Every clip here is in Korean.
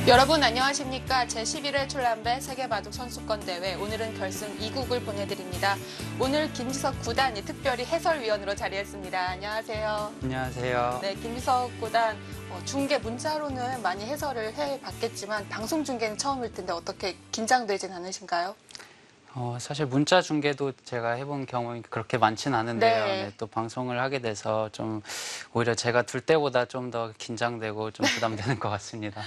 여러분 안녕하십니까. 제11회 출란배 세계바둑 선수권대회 오늘은 결승 2국을 보내드립니다. 오늘 김지석 구단이 특별히 해설위원으로 자리했습니다. 안녕하세요. 안녕하세요. 네, 김지석 구단 중계 문자로는 많이 해설을 해봤겠지만 방송 중계는 처음일 텐데 어떻게 긴장되진 않으신가요? 사실 문자 중계도 제가 해본 경험이 그렇게 많지는 않은데요. 네. 네, 또 방송을 하게 돼서 좀 오히려 제가 둘 때보다 좀 더 긴장되고 좀 부담되는 것 같습니다.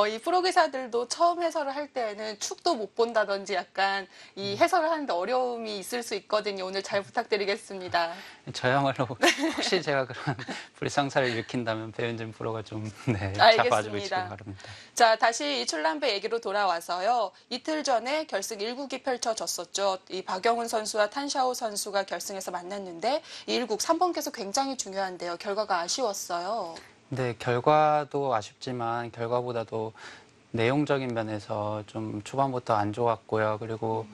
이 프로 기사들도 처음 해설을 할 때에는 축도 못 본다든지 약간 이 해설을 하는데 어려움이 있을 수 있거든요. 오늘 잘 부탁드리겠습니다. 저야말로 혹시 제가 그런 불상사를 일으킨다면 배윤진 프로가 좀 잡아주시기 바랍니다. 자, 다시 이 출란배 얘기로 돌아와서요. 이틀 전에 결승 1국이 펼쳐졌었죠. 이 박영훈 선수와 탄샤오 선수가 결승에서 만났는데 이 1국 3번 께서 굉장히 중요한데요. 결과가 아쉬웠어요. 네, 결과도 아쉽지만 결과보다도 내용적인 면에서 좀 초반부터 안 좋았고요. 그리고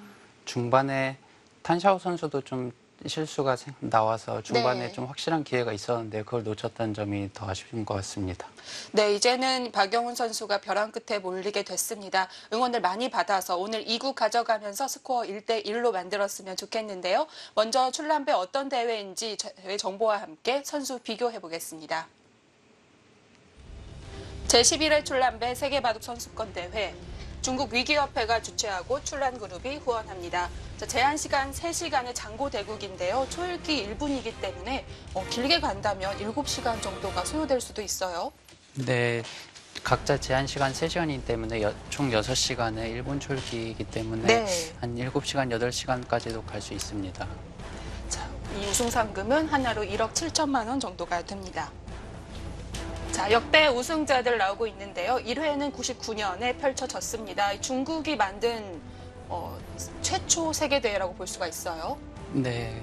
중반에 탄샤오 선수도 좀 실수가 나와서 중반에 좀 확실한 기회가 있었는데 그걸 놓쳤다는 점이 더 아쉬운 것 같습니다. 네, 이제는 박영훈 선수가 벼랑 끝에 몰리게 됐습니다. 응원을 많이 받아서 오늘 2국 가져가면서 스코어 1대1로 만들었으면 좋겠는데요. 먼저 출란배 어떤 대회인지 대회 정보와 함께 선수 비교해 보겠습니다. 제11회 출란배 세계바둑 선수권대회 중국 위기협회가 주최하고 출란그룹이 후원합니다. 제한시간 3시간의 장고대국인데요. 초읽기 1분이기 때문에 길게 간다면 7시간 정도가 소요될 수도 있어요. 네, 각자 제한시간 3시간이기 때문에 총 6시간의 일본 초읽기이기 때문에 한 7시간, 8시간까지도 갈 수 있습니다. 자, 이 우승 상금은 하나로 1억 7천만 원 정도가 됩니다. 자, 역대 우승자들 나오고 있는데요. 1회는 99년에 펼쳐졌습니다. 중국이 만든 최초 세계대회라고 볼 수가 있어요. 네.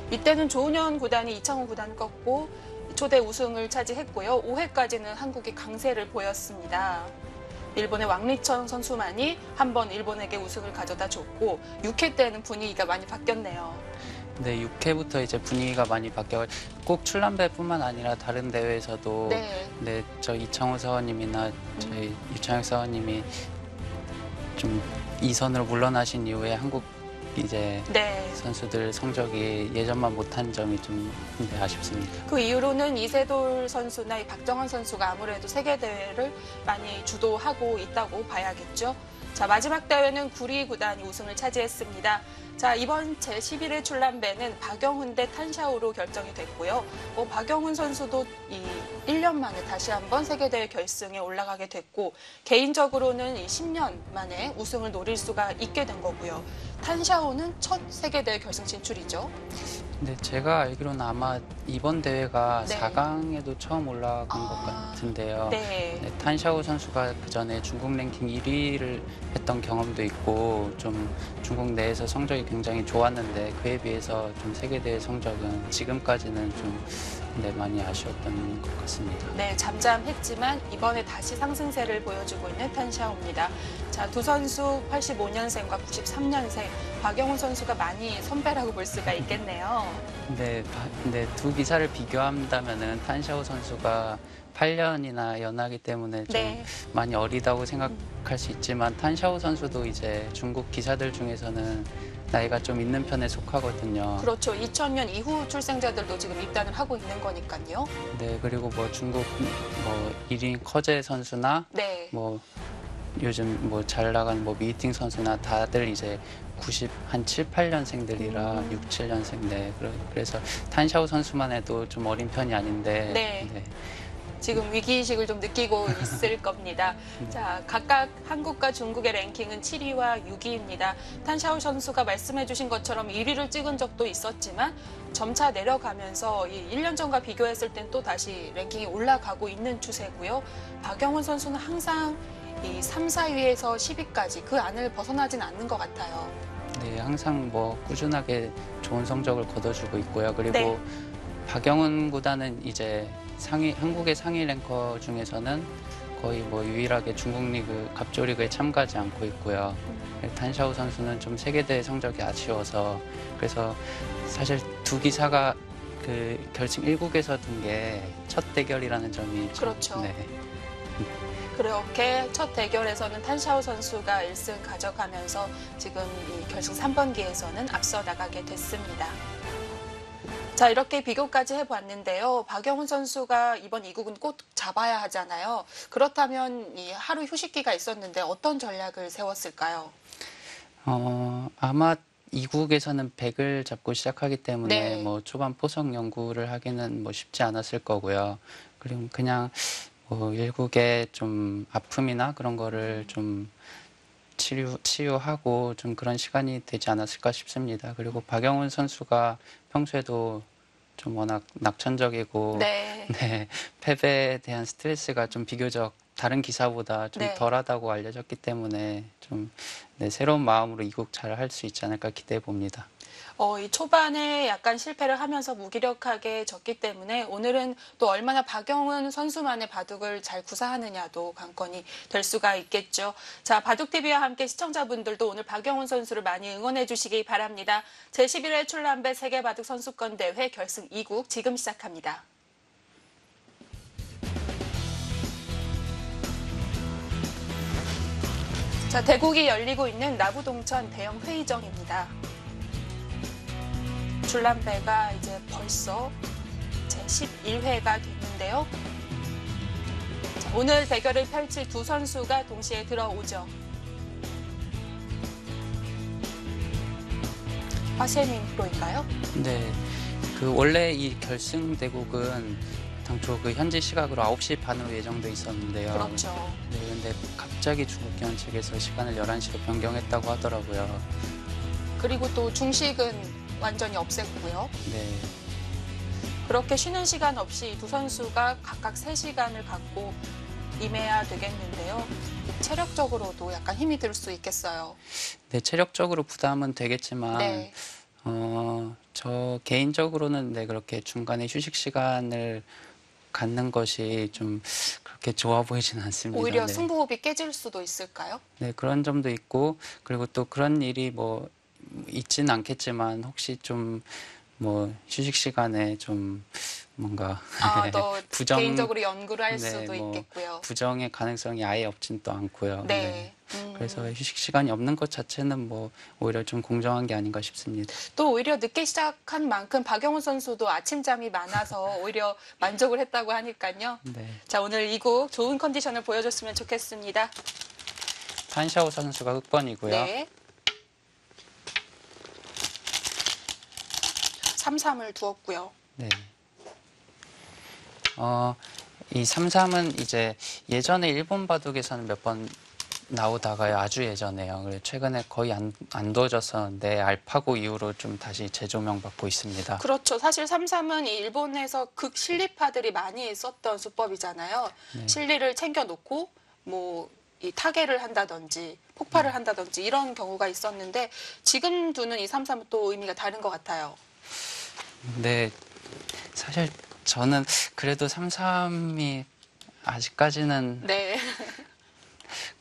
이때는 조은현 구단이 이창호 구단을 꺾고 초대 우승을 차지했고요. 5회까지는 한국이 강세를 보였습니다. 일본의 왕리천 선수만이 한 번 일본에게 우승을 가져다 줬고 6회 때는 분위기가 많이 바뀌었네요. 네, 6회부터 이제 분위기가 많이 바뀌어 꼭 출란배뿐만 아니라 다른 대회에서도 저 이창호 사원님이나 저희 유창혁 사원님이 좀 2선으로 물러나신 이후에 한국 이제 선수들 성적이 예전만 못한 점이 좀 아쉽습니다. 그 이후로는 이세돌 선수나 박정환 선수가 아무래도 세계대회를 많이 주도하고 있다고 봐야겠죠. 자, 마지막 대회는 구리 구단이 우승을 차지했습니다. 자, 이번 제11회 출란배는 박영훈 대 탄샤오로 결정이 됐고요. 박영훈 선수도 이 1년 만에 다시 한번 세계대회 결승에 올라가게 됐고 개인적으로는 이 10년 만에 우승을 노릴 수가 있게 된 거고요. 탄샤오는 첫 세계대회 결승 진출이죠. 네, 제가 알기로는 아마 이번 대회가 4강에도 처음 올라간 것 같은데요. 탄샤오 선수가 그 전에 중국 랭킹 1위를 했던 경험도 있고 좀 중국 내에서 성적이 굉장히 좋았는데 그에 비해서 좀 세계대회 성적은 지금까지는 좀 많이 아쉬웠던 것 같습니다. 네, 잠잠했지만 이번에 다시 상승세를 보여주고 있는 탄샤오입니다. 자, 두 선수 85년생과 93년생 박영훈 선수가 많이 선배라고 볼 수가 있겠네요. 네, 두 기사를 비교한다면은 탄샤오 선수가 8년이나 연하기 때문에 좀 많이 어리다고 생각할 수 있지만 탄샤오 선수도 이제 중국 기사들 중에서는 나이가 좀 있는 편에 속하거든요. 그렇죠. 2000년 이후 출생자들도 지금 입단을 하고 있는 거니까요. 네, 그리고 중국 1인 커제 선수나 요즘 잘 나가는 미팅 선수나 다들 이제 7, 8년생들이라 6, 7년생 그래서 탄샤오 선수만 해도 좀 어린 편이 아닌데 지금 위기의식을 좀 느끼고 있을 겁니다. 자, 각각 한국과 중국의 랭킹은 7위와 6위입니다. 탄샤오 선수가 말씀해 주신 것처럼 1위를 찍은 적도 있었지만 점차 내려가면서 1년 전과 비교했을 땐 또 다시 랭킹이 올라가고 있는 추세고요. 박영훈 선수는 항상 이 3, 4위에서 10위까지 그 안을 벗어나진 않는 것 같아요. 네, 항상 꾸준하게 좋은 성적을 거둬주고 있고요. 그리고 박영훈 구단은 이제 한국의 상위 랭커 중에서는 거의 유일하게 중국 리그, 갑조 리그에 참가하지 않고 있고요. 탄샤오 선수는 좀 세계대회 성적이 아쉬워서 그래서 사실 두 기사가 그 결승 1국에서 둔 게 첫 대결이라는 점이 그렇죠. 그렇게 첫 대결에서는 탄샤오 선수가 1승 가져가면서 지금 이 결승 3번기에서는 앞서 나가게 됐습니다. 자, 이렇게 비교까지 해봤는데요. 박영훈 선수가 이번 2국은 꼭 잡아야 하잖아요. 그렇다면 이 하루 휴식기가 있었는데 어떤 전략을 세웠을까요? 아마 2국에서는 100을 잡고 시작하기 때문에 네. 뭐 초반 포석 연구를 하기는 뭐 쉽지 않았을 거고요. 그리고 그냥 뭐 1국에 좀 아픔이나 그런 거를 좀 치유하고 좀 그런 시간이 되지 않았을까 싶습니다. 그리고 박영훈 선수가 평소에도 좀 워낙 낙천적이고 네. 네, 패배에 대한 스트레스가 좀 비교적 다른 기사보다 좀 네. 덜하다고 알려졌기 때문에 좀 네, 새로운 마음으로 2국 잘 할 수 있지 않을까 기대해 봅니다. 이 초반에 약간 실패를 하면서 무기력하게 졌기 때문에 오늘은 또 얼마나 박영훈 선수만의 바둑을 잘 구사하느냐도 관건이 될 수가 있겠죠. 자, 바둑TV와 함께 시청자분들도 오늘 박영훈 선수를 많이 응원해 주시기 바랍니다. 제11회 출란배 세계바둑 선수권 대회 결승 2국 지금 시작합니다. 자, 대국이 열리고 있는 나부동천 대형 회의정입니다. 줄란배가 이제 벌써 제11회가 됐는데요. 자, 오늘 대결을 펼칠 두 선수가 동시에 들어오죠. 화세민 프로인가요? 네, 그 원래 이 결승 대국은 당초 그 현지 시각으로 9시 반으로 예정돼 있었는데요. 그렇죠. 네, 근데 갑자기 중국기원 측에서 시간을 11시로 변경했다고 하더라고요. 그리고 또 중식은 완전히 없앴고요. 네. 그렇게 쉬는 시간 없이 두 선수가 각각 3시간을 갖고 임해야 되겠는데요. 체력적으로도 약간 힘이 들 수 있겠어요. 네, 체력적으로 부담은 되겠지만 네. 저 개인적으로는 네, 그렇게 중간에 휴식 시간을 갖는 것이 좀 그렇게 좋아 보이지는 않습니다. 오히려 네. 승부호흡이 깨질 수도 있을까요? 네, 그런 점도 있고 그리고 또 그런 일이 뭐 있지는 않겠지만 혹시 좀 뭐 휴식 시간에 좀 뭔가 더 부정- 개인적으로 연구를 할 네, 수도 뭐 있겠고요. 부정의 가능성이 아예 없진 또 않고요. 네. 그래서 휴식 시간이 없는 것 자체는 뭐 오히려 좀 공정한 게 아닌가 싶습니다. 또 오히려 늦게 시작한 만큼 박영훈 선수도 아침잠이 많아서 오히려 만족을 했다고 하니까요. 네. 자, 오늘 2국 좋은 컨디션을 보여줬으면 좋겠습니다. 탄샤오 선수가 흑번이고요. 네. 3-3을 두었고요. 네. 이 3-3은 이제 예전에 일본 바둑에서는 몇 번 나오다가요. 아주 예전에요. 그래서 최근에 거의 안 두어졌었는데 알파고 이후로 좀 다시 재조명받고 있습니다. 그렇죠. 사실 3-3은 이 일본에서 극 실리파들이 많이 썼던 수법이잖아요. 네. 실리를 챙겨놓고 뭐 이 타개를 한다든지 폭발을 한다든지 이런 경우가 있었는데 지금 두는 이 3-3은 또 의미가 다른 것 같아요. 네. 사실 저는 그래도 3-3이 아직까지는 네.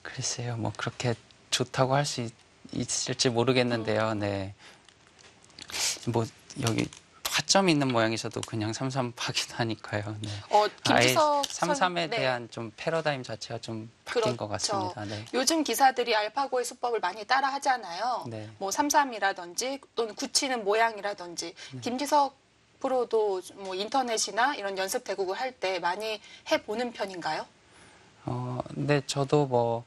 글쎄요. 뭐 그렇게 좋다고 할 수 있을지 모르겠는데요. 네. 뭐 여기 화점이 있는 모양에서도 그냥 3-3 하긴 하니까요. 네. 김지석 3-3에 네. 대한 좀 패러다임 자체가 좀 바뀐 것 그렇죠. 같습니다. 네. 요즘 기사들이 알파고의 수법을 많이 따라 하잖아요. 네. 뭐 3-3이라든지 또는 굳히는 모양이라든지 김지석 프로도 뭐 인터넷이나 이런 연습 대국을 할 때 많이 해보는 편인가요? 네, 저도 뭐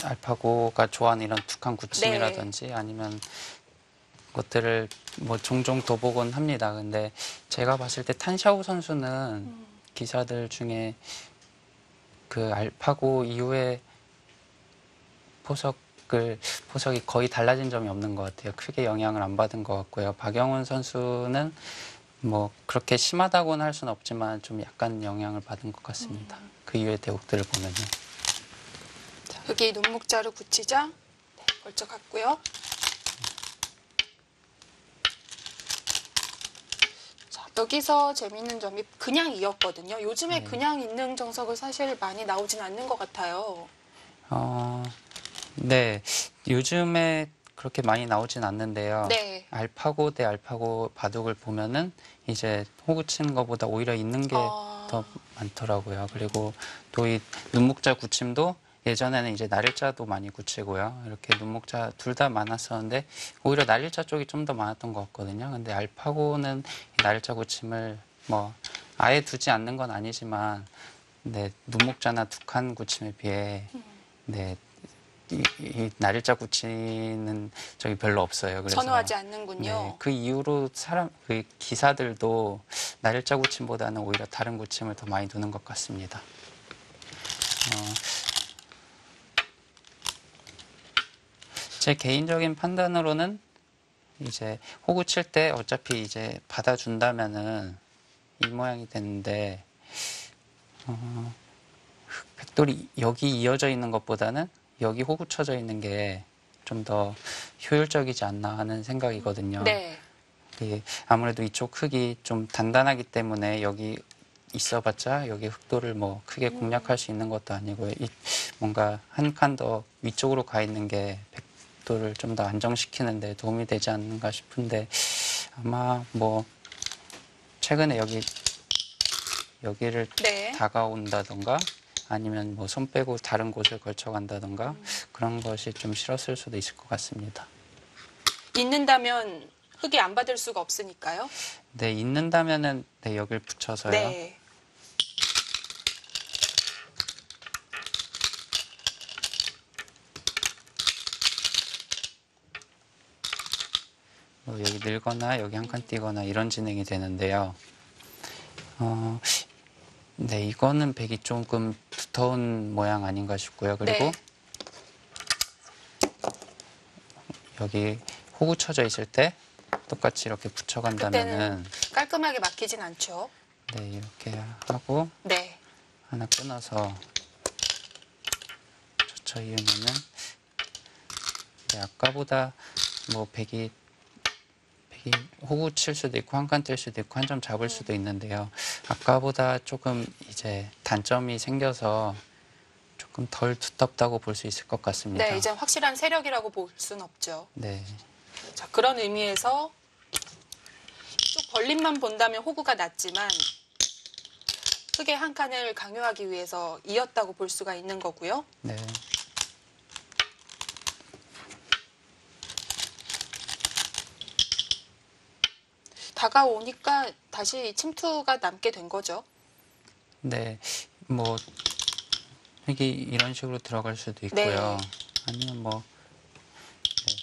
알파고가 좋아하는 이런 툭한 굳힘이라든지 아니면 것들을 뭐 종종 둬보곤 합니다. 근데 제가 봤을 때 탄샤오 선수는 기사들 중에 그 알파고 이후에 포석이 거의 달라진 점이 없는 것 같아요. 크게 영향을 안 받은 것 같고요. 박영훈 선수는 뭐 그렇게 심하다고는 할 수는 없지만 좀 약간 영향을 받은 것 같습니다. 그 이후의 대국들을 보면요. 자, 여기 눈목자루 굳히자. 네, 벌쩍 갔고요. 자, 여기서 재밌는 점이 그냥 이었거든요. 요즘에 그냥 있는 정석을 사실 많이 나오진 않는 것 같아요. 네, 요즘에 그렇게 많이 나오진 않는데요. 네. 알파고 대 알파고 바둑을 보면은 이제 호구 치는 것보다 오히려 있는 게 더 많더라고요. 그리고 또 이 눈목자 굳힘도 예전에는 이제 날일자도 많이 굳히고요. 이렇게 눈목자 둘 다 많았었는데 오히려 날일자 쪽이 좀 더 많았던 것 같거든요. 근데 알파고는 이 날일자 굳힘을 뭐 아예 두지 않는 건 아니지만 네, 눈목자나 두 칸 굳힘에 비해 네, 이 날일자 굳히는 적이 별로 없어요. 그래서 선호하지 않는군요. 네, 그 이후로 그 기사들도 날일자 굳힘보다는 오히려 다른 굳힘을 더 많이 두는 것 같습니다. 제 개인적인 판단으로는 이제 호구 칠 때 어차피 이제 받아준다면은 이 모양이 되는데 백돌이 여기 이어져 있는 것보다는 여기 호구 쳐져 있는 게 좀 더 효율적이지 않나 하는 생각이거든요. 네. 아무래도 이쪽 흙이 좀 단단하기 때문에 여기 있어봤자 여기 흙돌을 뭐 크게 공략할 수 있는 것도 아니고 뭔가 한 칸 더 위쪽으로 가 있는 게 백돌을 좀 더 안정시키는 데 도움이 되지 않는가 싶은데 아마 뭐 최근에 여기를 네. 다가온다던가 아니면 뭐 손 빼고 다른 곳을 걸쳐 간다던가 그런 것이 좀 싫었을 수도 있을 것 같습니다. 있는다면 흙이 안 받을 수가 없으니까요. 네, 있는다면은 네, 여길 붙여서요. 네. 뭐 여기 늘거나 여기 한 칸 띄거나 이런 진행이 되는데요. 네, 이거는 백이 조금 두터운 모양 아닌가 싶고요. 그리고 네. 여기 호구 쳐져 있을 때 똑같이 이렇게 붙여간다면은 그때는 깔끔하게 막히진 않죠. 네, 이렇게 하고 네. 하나 끊어서 젖혀 이으면은 네, 아까보다 뭐 백이 호구 칠 수도 있고 한 칸 뜰 수도 있고 한 점 잡을 수도 있는데요. 아까보다 조금 이제 단점이 생겨서 조금 덜 두텁다고 볼 수 있을 것 같습니다. 네, 이제 확실한 세력이라고 볼 수는 없죠. 네. 자, 그런 의미에서 쭉 벌림만 본다면 호구가 낮지만 흙의 한 칸을 강요하기 위해서 이었다고 볼 수가 있는 거고요. 네. 다가오니까 다시 침투가 남게 된 거죠. 네. 뭐 이게 이런 식으로 들어갈 수도 있고요. 네. 아니면 뭐 네.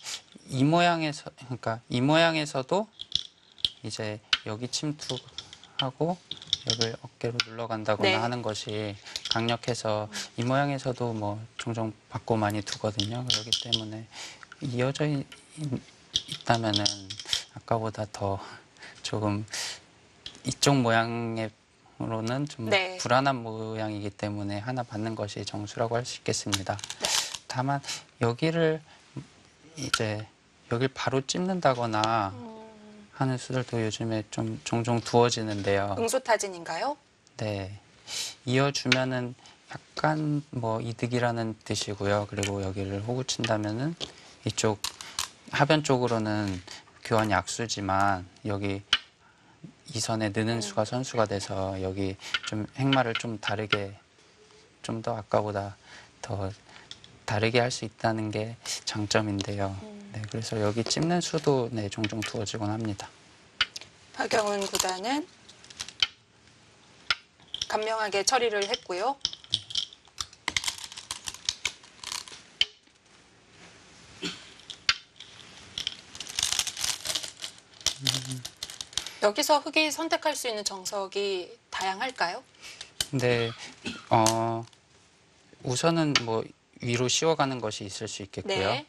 이 모양에서 그러니까 이 모양에서도 이제 여기 침투하고 여기를 어깨로 눌러간다거나 네. 하는 것이 강력해서 이 모양에서도 뭐 종종 받고 많이 두거든요. 그렇기 때문에 이어져 있다면은 아까보다 더 조금 이쪽 모양으로는 좀 네. 불안한 모양이기 때문에 하나 받는 것이 정수라고 할 수 있겠습니다. 네. 다만 여기를 이제 여길 바로 찝는다거나 하는 수들도 요즘에 좀 종종 두어지는데요. 응소타진인가요? 네. 이어주면은 약간 뭐 이득이라는 뜻이고요. 그리고 여기를 호구 친다면은 이쪽 하변 쪽으로는 교환이 악수지만 여기 이 선에 느는 수가 선수가 돼서 여기 좀 행마를 좀 다르게 좀 더 아까보다 더 다르게 할 수 있다는 게 장점인데요. 네, 그래서 여기 찝는 수도 네, 종종 두어지곤 합니다. 박영훈 구단은 간명하게 처리를 했고요. 여기서 흙이 선택할 수 있는 정석이 다양할까요? 근데 우선은 뭐 위로 씌워가는 것이 있을 수 있겠고요. 네.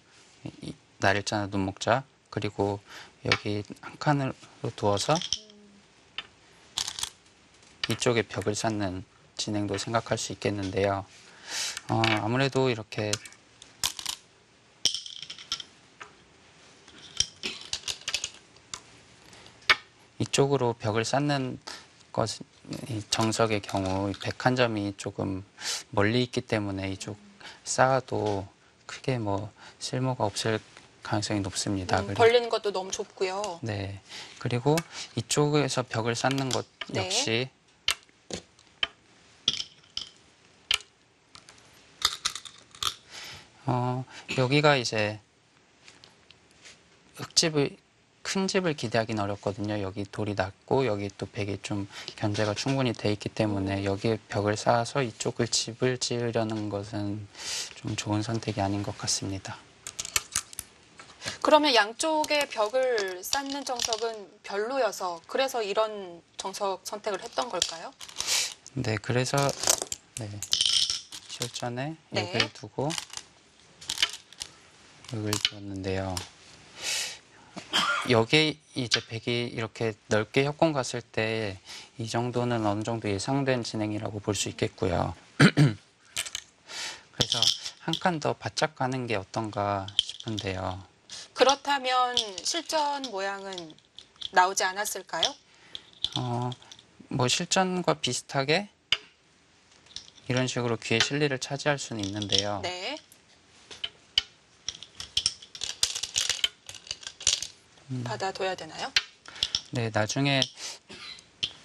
날일자나 눈목자 그리고 여기 한 칸으로 두어서 이쪽에 벽을 쌓는 진행도 생각할 수 있겠는데요. 아무래도 이렇게 이쪽으로 벽을 쌓는 것, 정석의 경우 101점이 조금 멀리 있기 때문에 이쪽 쌓아도 크게 뭐 쓸모가 없을 가능성이 높습니다. 벌리는 것도 너무 좁고요. 네. 그리고 이쪽에서 벽을 쌓는 것 네. 역시 여기가 이제 큰 집을 기대하기는 어렵거든요. 여기 돌이 낮고 여기 또 벽이 좀 견제가 충분히 돼 있기 때문에 여기에 벽을 쌓아서 이쪽을 집을 지으려는 것은 좀 좋은 선택이 아닌 것 같습니다. 그러면 양쪽에 벽을 쌓는 정석은 별로여서 그래서 이런 정석 선택을 했던 걸까요? 네, 그래서 실전에 네. 여기를 두고 여기를 두었는데요. 여기 이제 벽이 이렇게 넓게 협공 갔을 때 이 정도는 어느 정도 예상된 진행이라고 볼 수 있겠고요. 그래서 한 칸 더 바짝 가는 게 어떤가 싶은데요. 그렇다면 실전 모양은 나오지 않았을까요? 뭐 실전과 비슷하게 이런 식으로 귀의 실리를 차지할 수는 있는데요. 네. 받아둬야 되나요? 네, 나중에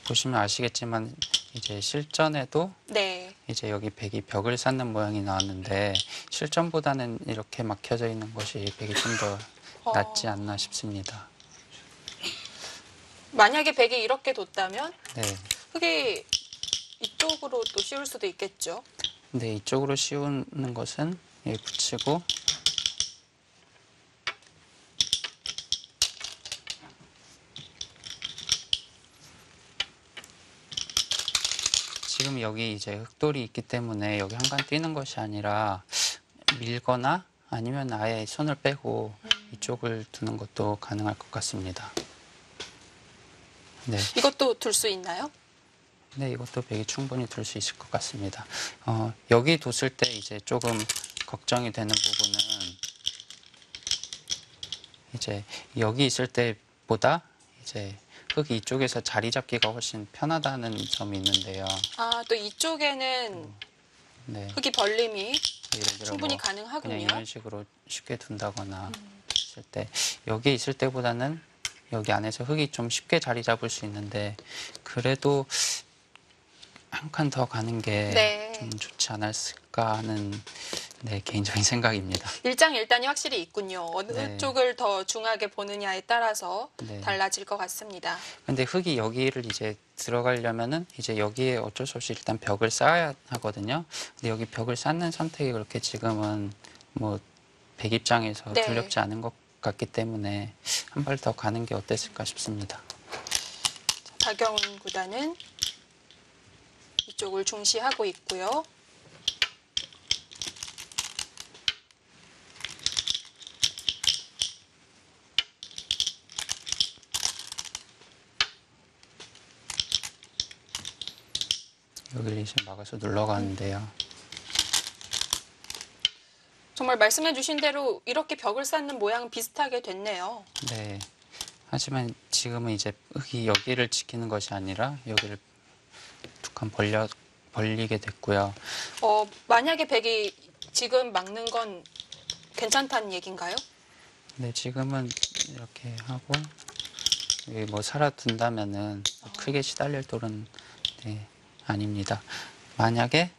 보시면 아시겠지만 이제 실전에도 네. 이제 여기 벽이 벽을 쌓는 모양이 나왔는데 실전보다는 이렇게 막혀져 있는 것이 벽이 좀 더 낫지 않나 싶습니다. 만약에 벽이 이렇게 뒀다면 네. 흙이 이쪽으로 또 씌울 수도 있겠죠. 근데 이쪽으로 씌우는 것은 여기 붙이고 지금 여기 이제 흙돌이 있기 때문에 여기 한 칸 띄는 것이 아니라 밀거나 아니면 아예 손을 빼고 이쪽을 두는 것도 가능할 것 같습니다. 네. 이것도 둘 수 있나요? 네, 이것도 벽이 충분히 둘 수 있을 것 같습니다. 여기 뒀을 때 이제 조금 걱정이 되는 부분은 이제 여기 있을 때보다 이제 흙이 이쪽에서 자리 잡기가 훨씬 편하다는 점이 있는데요. 아, 또 이쪽에는 네. 흙이 벌림이 예를 들어 충분히 뭐 가능하군요. 그냥 이런 식으로 쉽게 둔다거나 했을 때 여기 있을 때보다는 여기 안에서 흙이 좀 쉽게 자리 잡을 수 있는데 그래도 한 칸 더 가는 게 좀 네. 좋지 않았을까 하는 개인적인 생각입니다. 일장일단이 확실히 있군요. 어느 네. 쪽을 더 중하게 보느냐에 따라서 네. 달라질 것 같습니다. 근데 흙이 여기를 이제 들어가려면은 이제 여기에 어쩔 수 없이 일단 벽을 쌓아야 하거든요. 근데 여기 벽을 쌓는 선택이 그렇게 지금은 뭐 백 입장에서 네. 두렵지 않은 것 같기 때문에 한 발 더 가는 게 어땠을까 싶습니다. 박영훈 구단은 이쪽을 중시하고 있고요. 여기를 이제 막아서 눌러가는데요. 정말 말씀해 주신 대로 이렇게 벽을 쌓는 모양은 비슷하게 됐네요. 네. 하지만 지금은 이제 흙이 여기를 지키는 것이 아니라 여기를 두 칸 벌리게 됐고요. 만약에 벽이 지금 막는 건 괜찮다는 얘기인가요? 네, 지금은 이렇게 하고 여기 뭐 살아둔다면은 크게 시달릴 돌은 아닙니다. 만약에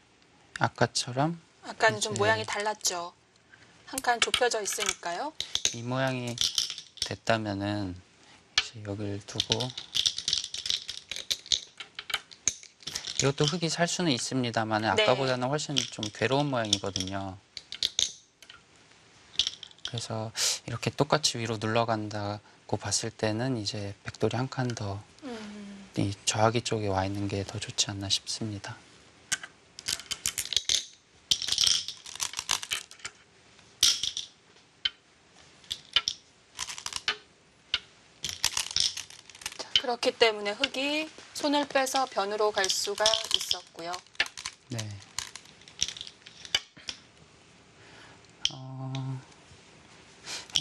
아까처럼 아까는 좀 이제 모양이 달랐죠. 한 칸 좁혀져 있으니까요. 이 모양이 됐다면은 이제 여기를 두고 이것도 흙이 살 수는 있습니다만 네. 아까보다는 훨씬 좀 괴로운 모양이거든요. 그래서 이렇게 똑같이 위로 눌러간다고 봤을 때는 이제 백돌이 한 칸 더 이 저하기 쪽에 와 있는 게 더 좋지 않나 싶습니다. 그렇기 때문에 흙이 손을 빼서 변으로 갈 수가 있었고요. 네.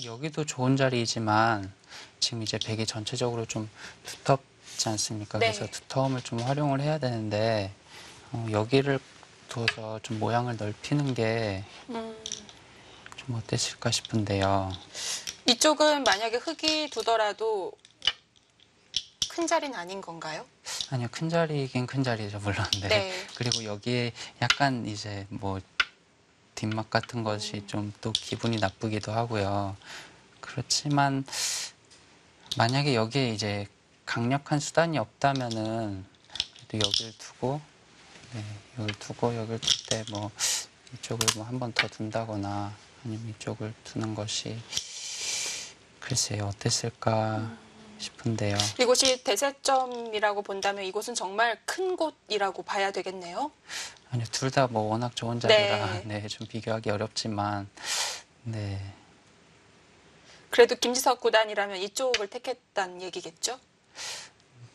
여기도 좋은 자리이지만 지금 이제 벽이 전체적으로 좀 두텁지 않습니까? 네. 그래서 두터움을 좀 활용을 해야 되는데 여기를 둬서 좀 모양을 넓히는 게 좀 어땠을까 싶은데요. 이쪽은 만약에 흙이 두더라도 큰 자리는 아닌 건가요? 아니요, 큰 자리이긴 큰 자리죠, 물론. 네. 네. 그리고 여기에 약간 이제 뭐 뒷맛 같은 것이 좀 또 기분이 나쁘기도 하고요. 그렇지만 만약에 여기에 이제 강력한 수단이 없다면은 그래도 여기를 두고 여기를 둘 때 뭐 이쪽을 뭐 한 번 더 둔다거나 아니면 이쪽을 두는 것이 글쎄요 어땠을까 싶은데요. 이곳이 대세점이라고 본다면 이곳은 정말 큰 곳이라고 봐야 되겠네요. 아니요, 둘 다 뭐 워낙 좋은 자리라 좀 비교하기 어렵지만 네. 그래도 김지석 구단이라면 이쪽을 택했다는 얘기겠죠?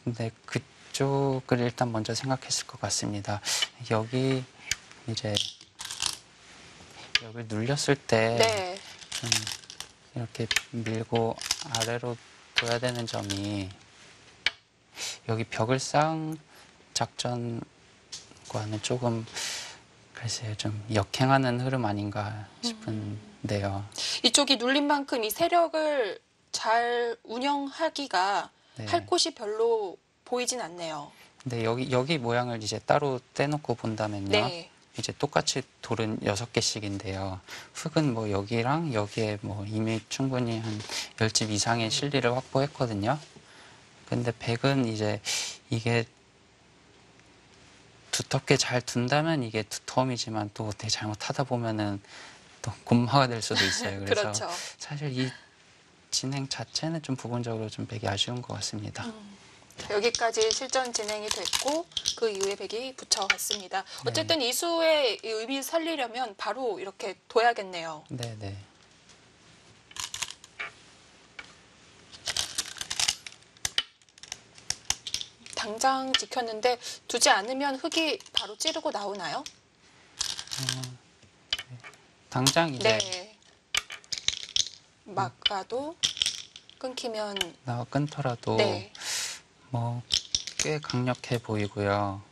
네, 그쪽을 일단 먼저 생각했을 것 같습니다. 여기 이제 여기 눌렸을 때 좀 이렇게 밀고 아래로 둬야 되는 점이 여기 벽을 쌓은 작전과는 조금 글쎄요 좀 역행하는 흐름 아닌가 싶은데요. 이쪽이 눌린 만큼 이 세력을 잘 운영하기가 할 곳이 별로 보이진 않네요. 네, 여기 모양을 이제 따로 떼놓고 본다면요. 이제 똑같이 돌은 6개씩인데요. 흙은 뭐 여기랑 여기에 뭐 이미 충분히 한 10집 이상의 실리를 확보했거든요. 근데 백은 이제 이게 두텁게 잘 둔다면 이게 두터움이지만 또 되게 잘못하다 보면은 또 곰마가 될 수도 있어요. 그래서 그렇죠. 사실 이 진행 자체는 좀 부분적으로 좀 백이 아쉬운 것 같습니다. 여기까지 실전 진행이 됐고 그 이후에 백이 붙여갔습니다. 어쨌든 이 수의 의미 살리려면 바로 이렇게 둬야겠네요. 네네. 당장 지켰는데 두지 않으면 흙이 바로 찌르고 나오나요? 당장 이제 막아도 끊기면 끊더라도 뭐 꽤 강력해 보이고요. 뭐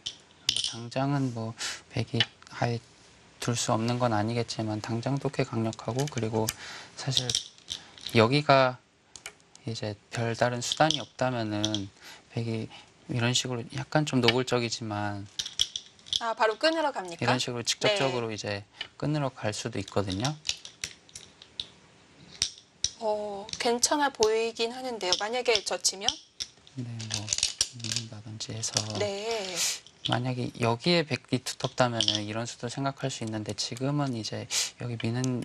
당장은 뭐 백이 아예 둘 수 없는 건 아니겠지만 당장도 꽤 강력하고 그리고 사실 여기가 이제 별다른 수단이 없다면은 백이 이런 식으로 약간 좀 노골적이지만 바로 끊으러 갑니까? 이런 식으로 직접적으로 이제 끊으러 갈 수도 있거든요. 괜찮아 보이긴 하는데요. 만약에 젖히면? 네, 뭐 민다든지 해서 네. 만약에 여기에 백이 두텁다면 이런 수도 생각할 수 있는데 지금은 이제 여기 미는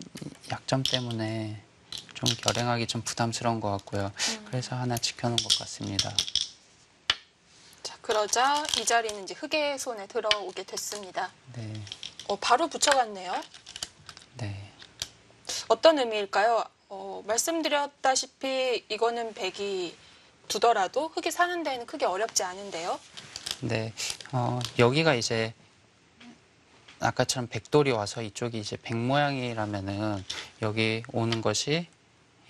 약점 때문에 좀 결행하기 좀 부담스러운 것 같고요. 그래서 하나 지켜놓은 것 같습니다. 자, 그러자 이 자리는 이제 흙의 손에 들어오게 됐습니다. 네. 바로 붙여갔네요. 네. 어떤 의미일까요? 말씀드렸다시피 이거는 백이 두더라도 흙이 사는 데는 크게 어렵지 않은데요. 네. 여기가 이제 아까처럼 백돌이 와서 이쪽이 이제 백 모양이라면은 여기 오는 것이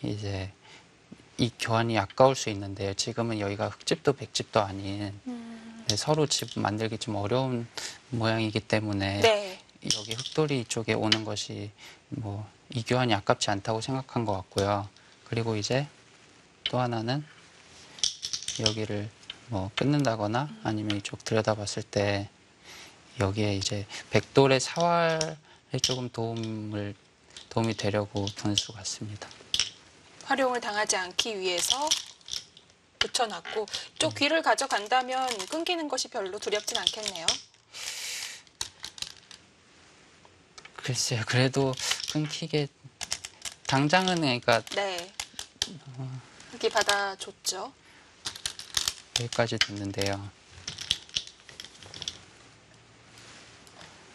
이제 이 교환이 아까울 수 있는데요. 지금은 여기가 흙집도 백집도 아닌 네, 서로 집 만들기 좀 어려운 모양이기 때문에 여기 흙돌이 이쪽에 오는 것이 뭐 이 교환이 아깝지 않다고 생각한 것 같고요. 그리고 이제 또 하나는 여기를 뭐 끊는다거나 아니면 이쪽 들여다봤을 때 여기에 이제 백돌의 사활에 조금 도움이 되려고 둔 수 같습니다. 활용을 당하지 않기 위해서 붙여놨고 또 귀를 가져간다면 끊기는 것이 별로 두렵진 않겠네요. 글쎄요. 그래도 끊기게 당장은 그러니까 여기 받아줬죠. 여기까지 됐는데요.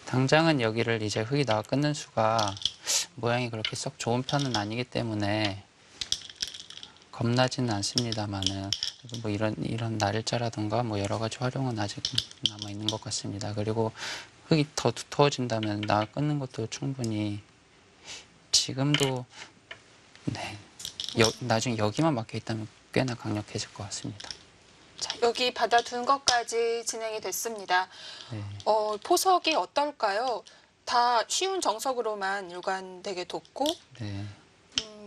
당장은 여기를 이제 흙이 나와 끊는 수가 모양이 그렇게 썩 좋은 편은 아니기 때문에 겁나지는 않습니다만은 뭐 이런 날일자라든가 뭐 여러 가지 활용은 아직 남아 있는 것 같습니다. 그리고 흙이 더 두터워진다면 나와 끊는 것도 충분히 지금도 나중에 여기만 막혀 있다면 꽤나 강력해질 것 같습니다. 자, 여기 받아둔 것까지 진행이 됐습니다. 포석이 어떨까요? 다 쉬운 정석으로만 일관되게 뒀고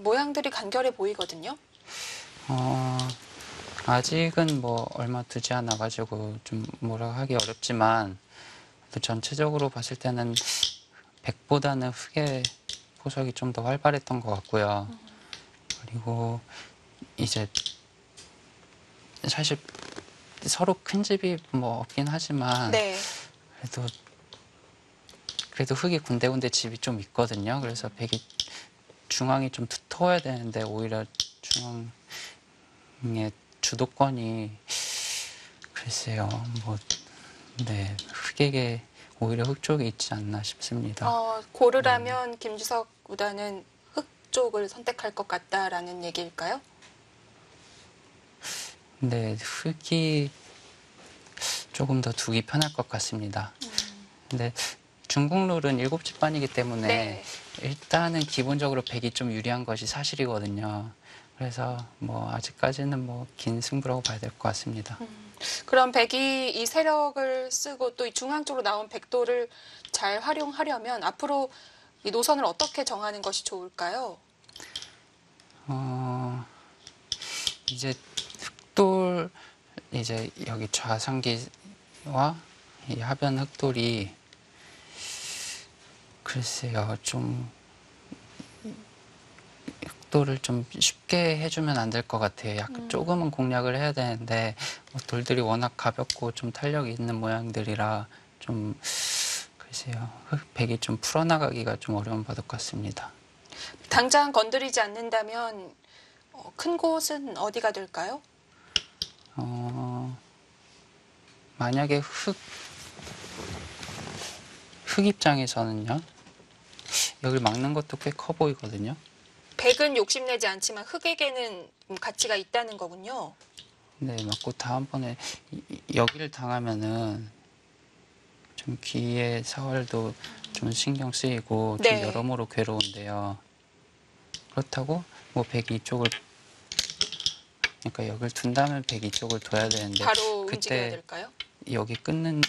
모양들이 간결해 보이거든요. 아직은 뭐 얼마 두지 않아가지고 좀 뭐라 하기 어렵지만 전체적으로 봤을 때는 백보다는 흙의 포석이 좀 더 활발했던 것 같고요. 그리고 이제 사실 서로 큰 집이 뭐 없긴 하지만 네. 그래도 흙이 군데군데 집이 좀 있거든요. 그래서 백이 중앙이 좀 두터워야 되는데 오히려 중앙의 주도권이 글쎄요. 뭐 네, 흙에게 오히려 흙 쪽에 있지 않나 싶습니다. 고르라면 김주석 구단은 흙 쪽을 선택할 것 같다라는 얘기일까요? 네, 흙이 조금 더 두기 편할 것 같습니다. 근데 중국 룰은 7집 반이기 때문에 네. 일단은 기본적으로 백이 좀 유리한 것이 사실이거든요. 그래서 뭐 아직까지는 뭐 긴 승부라고 봐야 될 것 같습니다. 그럼 백이 이 세력을 쓰고 또 이 중앙 쪽으로 나온 백도를 잘 활용하려면 앞으로 이 노선을 어떻게 정하는 것이 좋을까요? 이제 흑돌 이제 여기 좌상기와 이 하변 흑돌이 글쎄요 좀 흑돌을 좀 쉽게 해주면 안 될 것 같아요. 약간 조금은 공략을 해야 되는데 뭐 돌들이 워낙 가볍고 좀 탄력이 있는 모양들이라 좀 글쎄요 백이 좀 풀어나가기가 좀 어려운 바것 같습니다. 당장 건드리지 않는다면 큰 곳은 어디가 될까요? 만약에 흙 입장에서는요 여기를 막는 것도 꽤 커 보이거든요. 백은 욕심내지 않지만 흙에게는 가치가 있다는 거군요. 네, 맞고 다음번에 여기를 당하면은 좀 귀의 사활도 좀 신경 쓰이고 좀 네. 여러모로 괴로운데요. 그렇다고 뭐 백이 이쪽을 그러니까 여기를 둔다면 백이 이쪽을 둬야 되는데 바로 움직여야 그때 될까요? 여기 끊는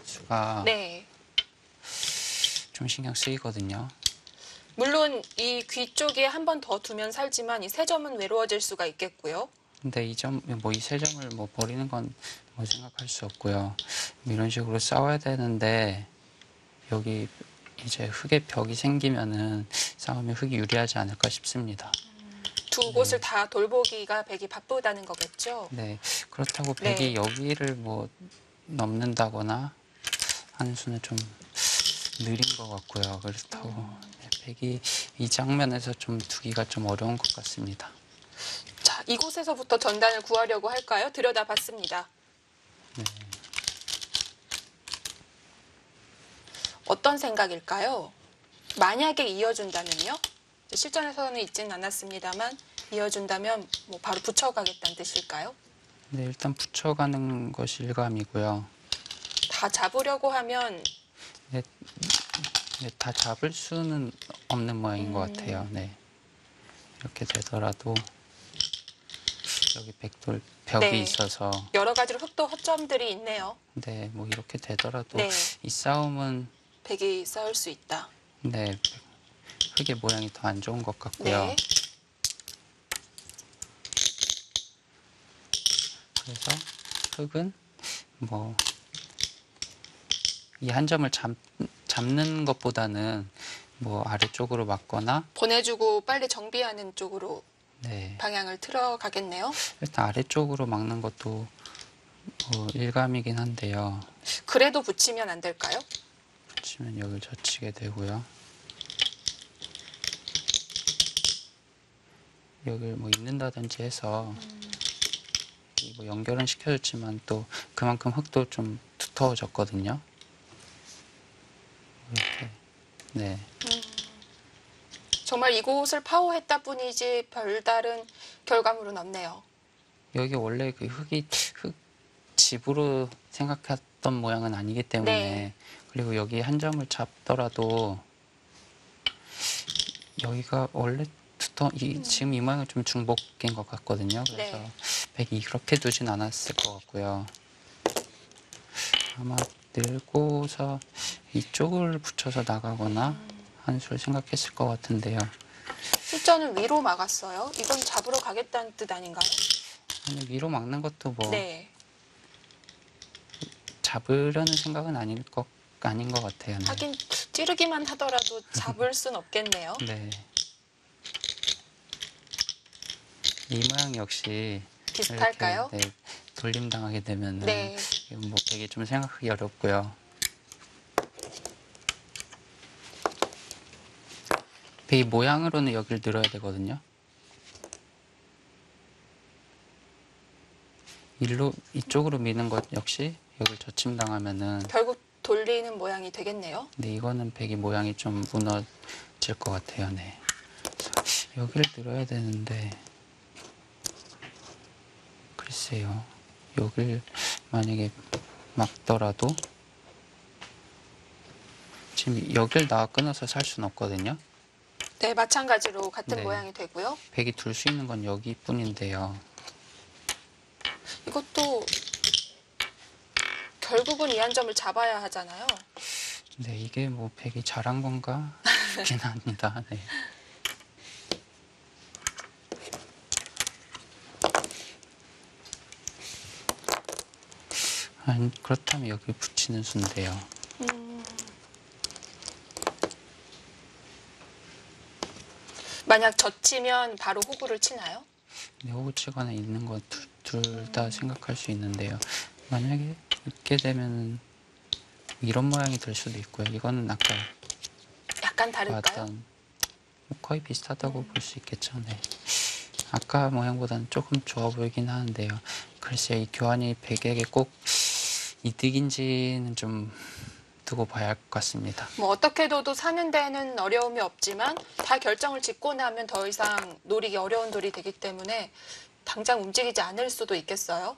수가 네. 좀 신경 쓰이거든요. 물론 이 귀 쪽에 한 번 더 두면 살지만 이 세 점은 외로워질 수가 있겠고요. 근데 뭐 이 세 점을 뭐 버리는 건 뭐 생각할 수 없고요. 이런 식으로 싸워야 되는데 여기 이제 흙의 벽이 생기면은 싸움이 흙이 유리하지 않을까 싶습니다. 두 곳을 다 돌보기가 백이 바쁘다는 거겠죠. 네, 그렇다고 백이 네. 여기를 뭐 넘는다거나 하는 수는 좀 느린 것 같고요. 그렇다고 백이 이 장면에서 좀 두기가 좀 어려운 것 같습니다. 자, 이곳에서부터 전단을 구하려고 할까요? 들여다봤습니다. 네. 어떤 생각일까요? 만약에 이어준다면요? 실전에서는 있지는 않았습니다만 이어준다면 뭐 바로 붙여가겠다는 뜻일까요? 네, 일단 붙여가는 것이 일감이고요. 다 잡으려고 하면 네, 네, 다 잡을 수는 없는 모양인 것 같아요. 네. 이렇게 되더라도 여기 백돌 벽이 네. 있어서 여러 가지로 흑도 허점들이 있네요. 네, 뭐 이렇게 되더라도 네. 이 싸움은 백이 싸울 수 있다. 네, 흙의 모양이 더 안 좋은 것 같고요. 네. 그래서 흙은 뭐 이 한 점을 잡는 것보다는 뭐 아래쪽으로 막거나 보내주고 빨리 정비하는 쪽으로 네, 방향을 틀어 가겠네요. 일단 아래쪽으로 막는 것도 뭐 일감이긴 한데요. 그래도 붙이면 안 될까요? 붙이면 여기를 젖히게 되고요. 여기를 뭐 잇는다든지 해서 뭐 연결은 시켜줬지만 또 그만큼 흙도 좀 두터워졌거든요. 이렇게 네, 정말 이곳을 파워했다 뿐이지 별다른 결과물은 없네요. 여기 원래 그 흙이 흙 집으로 생각했던 모양은 아니기 때문에 네. 그리고 여기 한 점을 잡더라도 여기가 원래 지금 이 모양은 좀 중복인 것 같거든요. 그래서 네. 백이 그렇게 두진 않았을 것 같고요. 아마 늘고서 이쪽을 붙여서 나가거나 한 수를 생각했을 것 같은데요. 실전은 위로 막았어요. 이건 잡으러 가겠다는 뜻 아닌가요? 아니, 위로 막는 것도 뭐 네. 잡으려는 생각은 아닐 것 아닌 것 같아요. 네. 하긴 찌르기만 하더라도 잡을 순 없겠네요. 네. 이 모양 역시 비슷할까요? 이렇게, 네, 돌림 당하게 되면은 네. 뭐 되게 좀 생각하기 어렵고요. 이 모양으로는 여기를 늘어야 되거든요. 이쪽으로 미는 것 역시 여기를 젖힘당하면은 결국 돌리는 모양이 되겠네요. 네, 이거는 백이 모양이 좀 무너질 것 같아요. 네. 여기를 늘어야 되는데 글쎄요. 여길 만약에 막더라도 지금 여길 나 끊어서 살 수는 없거든요. 네, 마찬가지로 같은 네. 모양이 되고요. 백이 둘 수 있는 건 여기뿐인데요. 이것도 결국은 이 한 점을 잡아야 하잖아요. 네, 이게 뭐 백이 잘한 건가 싶긴 합니다. 네. 아니, 그렇다면 여기 붙이는 수인데요. 만약 젖히면 바로 호구를 치나요? 네, 호구 치거나 있는 건 둘 다 생각할 수 있는데요. 만약에 있게 되면 이런 모양이 될 수도 있고요. 이거는 아까 약간 다를까요? 봤던 뭐 거의 비슷하다고 볼 수 있겠죠. 네. 아까 모양보다는 조금 좋아 보이긴 하는데요. 글쎄요, 이 교환이 백에게 꼭 이득인지는 좀 두고 봐야 할 것 같습니다. 뭐 어떻게 둬도 사는 데는 어려움이 없지만 다 결정을 짓고 나면 더 이상 노리기 어려운 돌이 되기 때문에 당장 움직이지 않을 수도 있겠어요.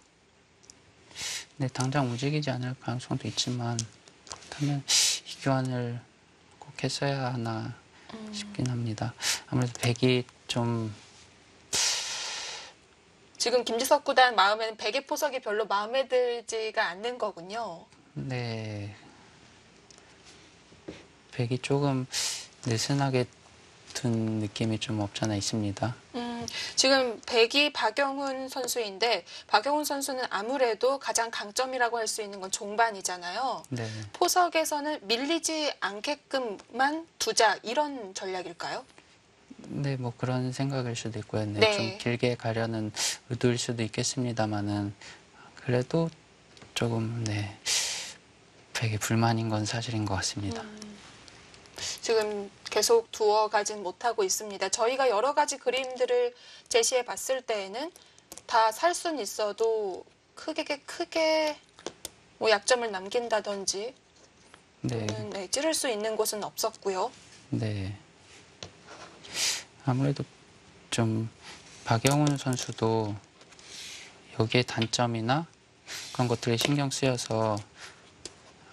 네, 당장 움직이지 않을 가능성도 있지만 그렇다면 이 교환을 꼭 했어야 하나 싶긴 합니다. 아무래도 백이 좀 지금 김지석 구단 마음에는 백의 포석이 별로 마음에 들지가 않는 거군요. 네, 백이 조금 느슨하게 둔 느낌이 좀 없잖아 있습니다. 지금 백이 박영훈 선수인데 박영훈 선수는 아무래도 가장 강점이라고 할 수 있는 건 종반이잖아요. 네, 포석에서는 밀리지 않게끔만 두자 이런 전략일까요? 네, 뭐 그런 생각일 수도 있고요. 네, 네. 좀 길게 가려는 의도일 수도 있겠습니다만은 그래도 조금 네, 백이 불만인 건 사실인 것 같습니다. 지금 계속 두어가진 못하고 있습니다. 저희가 여러 가지 그림들을 제시해 봤을 때에는 다 살 수는 있어도 크게 뭐 약점을 남긴다든지 네, 또는 네, 찌를 수 있는 곳은 없었고요. 네. 아무래도 좀 박영훈 선수도 여기에 단점이나 그런 것들이 신경 쓰여서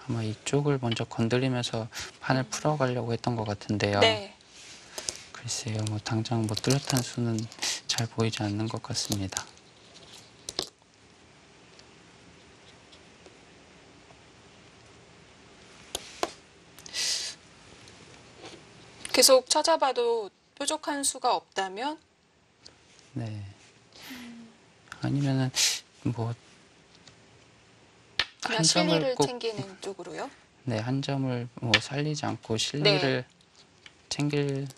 아마 이쪽을 먼저 건드리면서 판을 풀어가려고 했던 것 같은데요. 네. 글쎄요, 뭐 당장 뭐 뚜렷한 수는 잘 보이지 않는 것 같습니다. 계속 찾아봐도 뾰족한 수가 없다면 네. 아니면은 뭐 그냥 한 점을 실리를 꼭 챙기는 쪽으로요. 네, 한 점을 뭐 살리지 않고 실리를 챙기는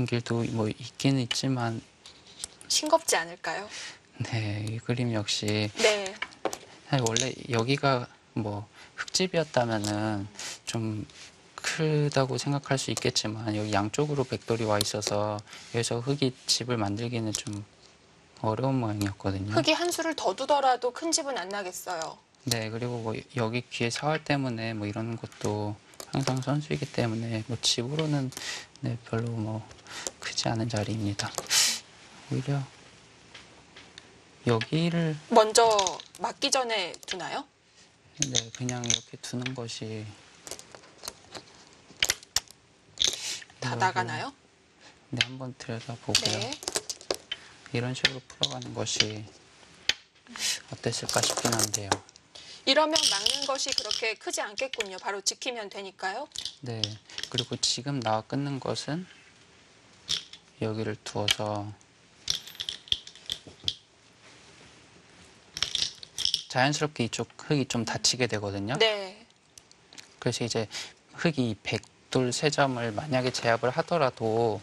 길도 뭐 있기는 있지만 싱겁지 않을까요? 네, 이 그림 역시 네. 사실 원래 여기가 뭐 흙집이었다면은 좀 크다고 생각할 수 있겠지만 여기 양쪽으로 백돌이 와 있어서 여기서 흙이 집을 만들기는 좀 어려운 모양이었거든요. 흙이 한 수를 더 두더라도 큰 집은 안 나겠어요. 네, 그리고 뭐 여기 귀에 사활 때문에 뭐 이런 것도 항상 선수이기 때문에 뭐 집으로는 네, 별로 뭐 크지 않은 자리입니다. 오히려 여기를 먼저 맞기 전에 두나요? 네, 그냥 이렇게 두는 것이 다 나가나요? 네, 한번 들여다보고요. 네. 이런 식으로 풀어가는 것이 어땠을까 싶긴 한데요. 이러면 막는 것이 그렇게 크지 않겠군요. 바로 지키면 되니까요. 네, 그리고 지금 나와 끊는 것은 여기를 두어서 자연스럽게 이쪽 흙이 좀 닫히게 되거든요. 네. 그래서 이제 흙이 100돌 3점을 만약에 제압을 하더라도